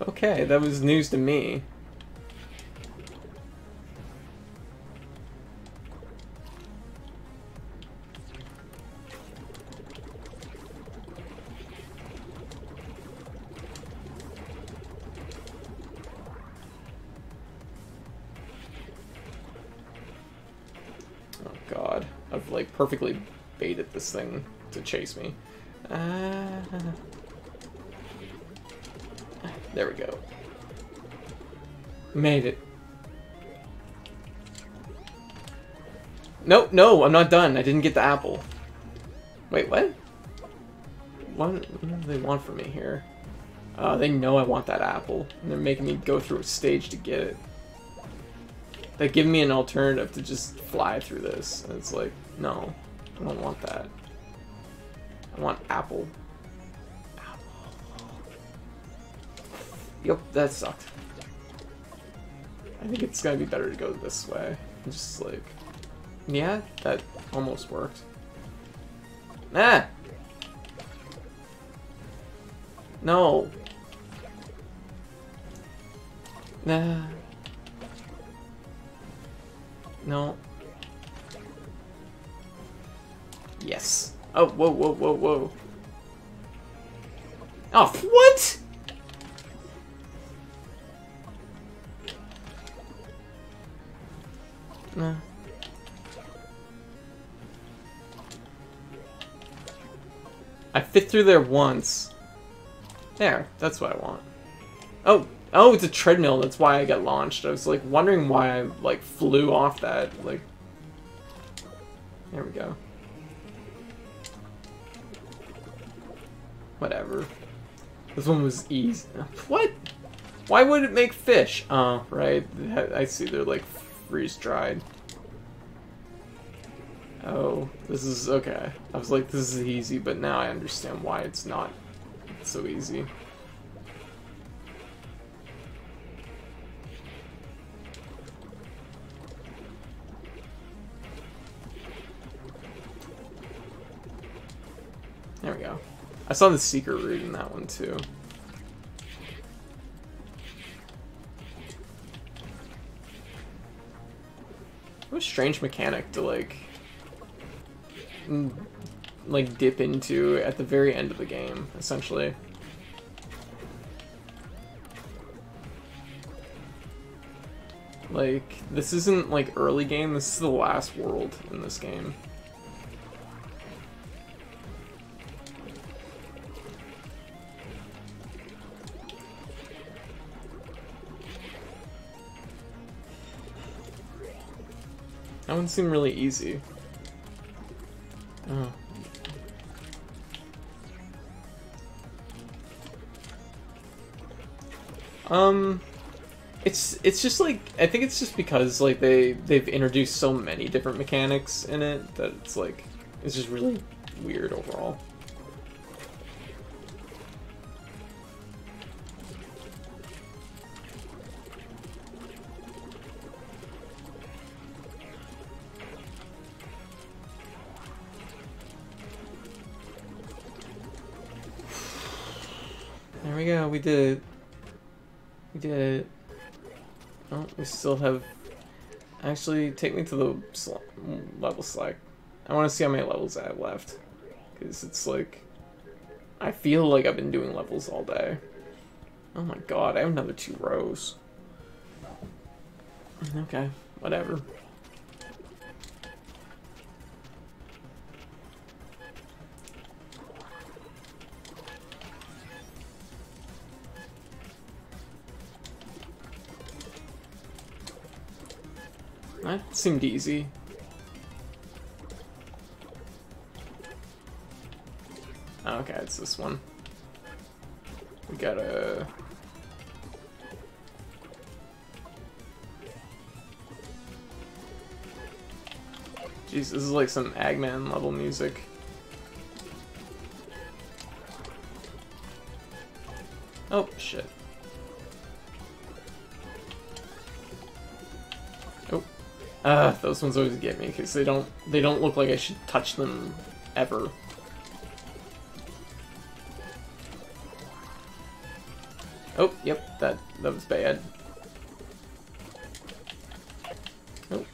Okay, that was news to me. Oh god, I've like perfectly baited this thing to chase me. There we go. Made it. No, no, I'm not done. I didn't get the apple. Wait, what? What do they want from me here? They know I want that apple, and they're making me go through a stage to get it. They give me an alternative to just fly through this, and it's like, no, I don't want that. I want apple. Yep, that sucked. I think it's gonna be better to go this way. Just like... Yeah, that almost worked. Ah! No! Nah. No. Yes. Oh, whoa, whoa, whoa, whoa. Oh, what?! Nah. I fit through there once. There, that's what I want. Oh, oh, it's a treadmill. That's why I got launched. I was like wondering why I like flew off that. Like, there we go. Whatever. This one was easy. What? Why would it make fish? Oh, right. I see. They're like freeze-dried. Oh, this is okay. I was like, this is easy, but now I understand why it's not so easy. There we go. I saw the secret route in that one too. What a strange mechanic to like dip into at the very end of the game, essentially. Like, this isn't like early game, this is the last world in this game. That one seemed really easy. Oh. It's just like, I think it's just because like they've introduced so many different mechanics in it that it's like, it's just really weird overall. There we go, we did it. We did it. Oh, we still have... Actually, take me to the level select. I want to see how many levels I have left. Because it's like... I feel like I've been doing levels all day. Oh my god, I have another 2 rows. Okay, whatever. That seemed easy. Oh, okay, it's this one. We gotta... Jeez, this is like some Eggman level music. Oh, shit. Oh. Those ones always get me, because they don't look like I should touch them ever. Oh, yep, that was bad. Oh.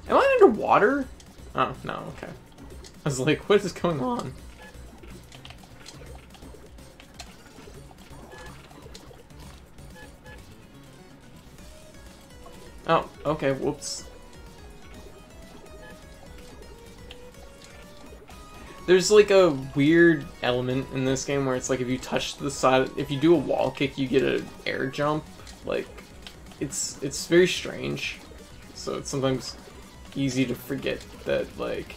Am I underwater? Oh, no, okay. I was like, what is going on? Oh, okay, whoops. There's like a weird element in this game where it's like if you touch the side, if you do a wall kick, you get an air jump. Like, it's very strange. So it's sometimes easy to forget that, like,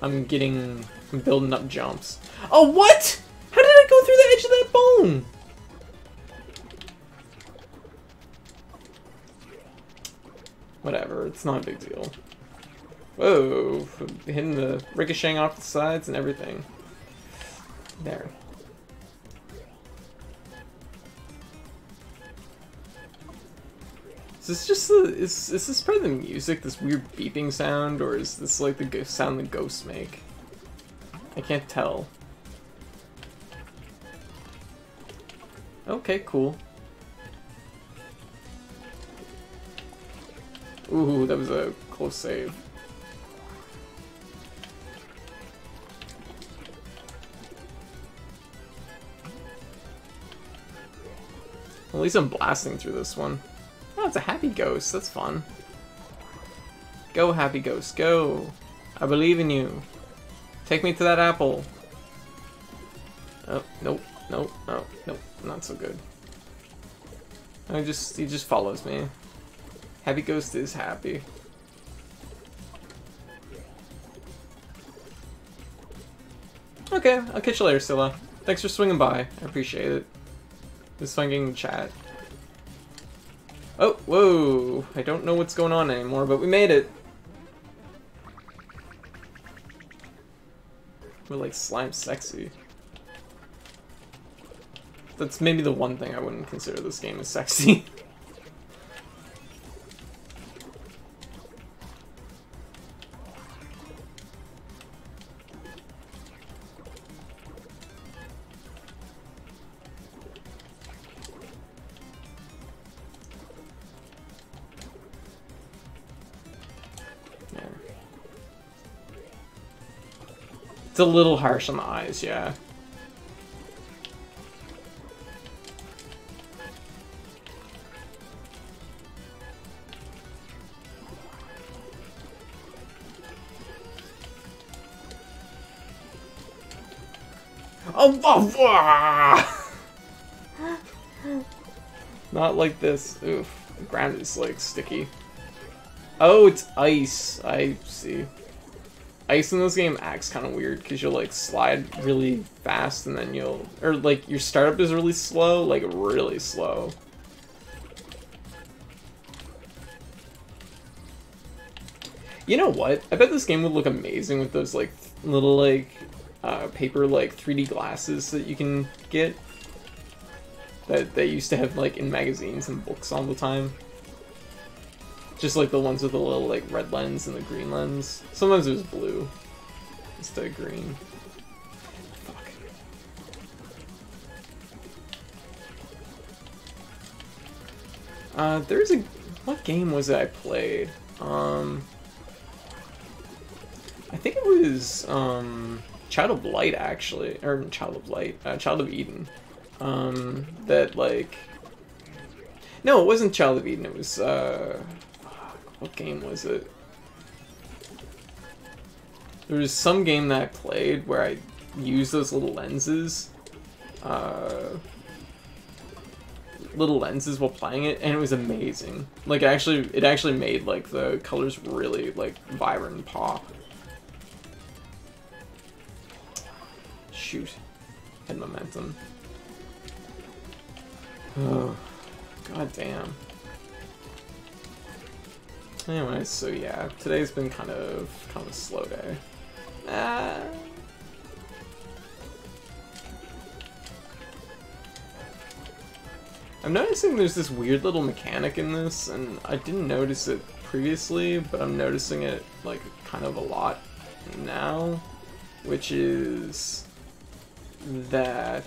I'm building up jumps. Oh, what? How did I go through the edge of that bone? Whatever, it's not a big deal. Whoa, hitting the ricocheting off the sides and everything. There. Is this just is this part of the music, this weird beeping sound, or is this like the sound the ghosts make? I can't tell. Okay, cool. Ooh, that was a close save. At least I'm blasting through this one. Oh, it's a happy ghost. That's fun. Go, happy ghost, go. I believe in you. Take me to that apple. Oh, nope, nope, oh, nope, not so good. He just follows me. Happy ghost is happy. Okay, I'll catch you later, Scylla. Thanks for swinging by. I appreciate it. It was fun getting to chat. Oh, whoa. I don't know what's going on anymore, but we made it. We're like slime sexy. That's maybe the one thing I wouldn't consider this game as sexy. It's a little harsh on the eyes, yeah. Oh, not like this. Oof. The ground is like sticky. Oh, it's ice. I see. Ice in this game acts kind of weird because you'll like slide really fast and then or like your startup is really slow, like really slow. You know what? I bet this game would look amazing with those like little like paper like 3D glasses that you can get that they used to have like in magazines and books all the time. Just like the ones with the little like red lens and the green lens. Sometimes it was blue instead of green. Fuck. There's a... What game was it I played? I think it was Child of Light actually, or Child of Light, Child of Eden. That like... No, it wasn't Child of Eden. It was what game was it? There was some game that I played where I used those little lenses. little lenses while playing it, and it was amazing. Like, it actually made, like, the colors really, like, vibrant and pop. Shoot. Had momentum. Oh, god damn. Anyway, so yeah, today's been kind of a slow day. I'm noticing there's this weird little mechanic in this, and I didn't notice it previously, but I'm noticing it, like, kind of a lot now, which is that...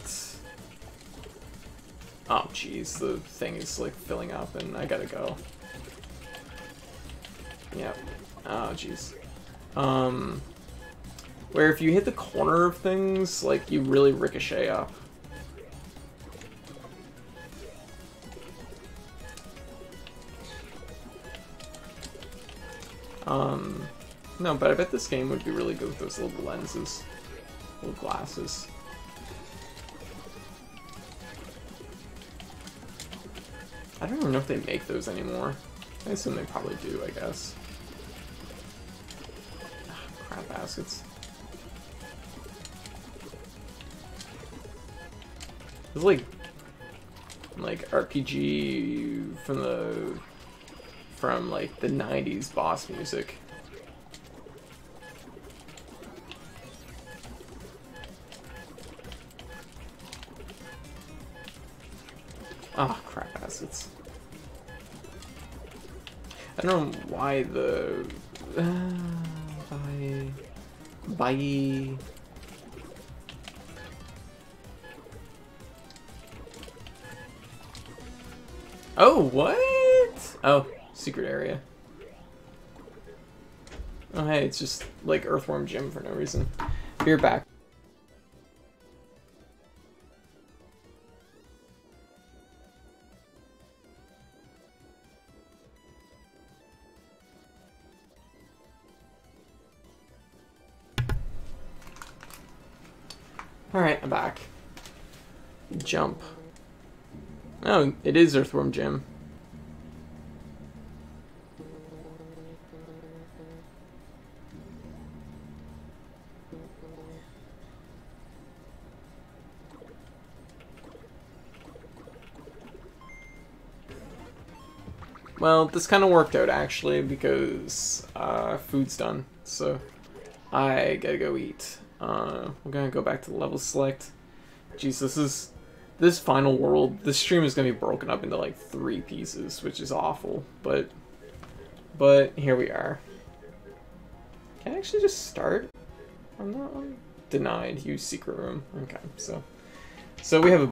Oh, jeez, the thing is, like, filling up, and I gotta go. Yep. Oh, jeez. Where if you hit the corner of things, like, you really ricochet up. No, but I bet this game would be really good with those little lenses. Little glasses. I don't even know if they make those anymore. I assume they probably do, I guess. Crap baskets. It's like RPG from like the 90s boss music. Ah, oh, crap assets. I don't know why the... Bye. Oh, what? Oh, secret area. Oh, hey, it's just like Earthworm Jim for no reason. Be right back. Alright, I'm back. Jump. Oh, it is Earthworm Jim. Well, this kind of worked out, actually, because food's done, so I gotta go eat. We're gonna go back to the level select. Jeez, this final world, this stream is gonna be broken up into like 3 pieces, which is awful, but here we are. Can I actually just start? I'm denied, use secret room. Okay, so we have a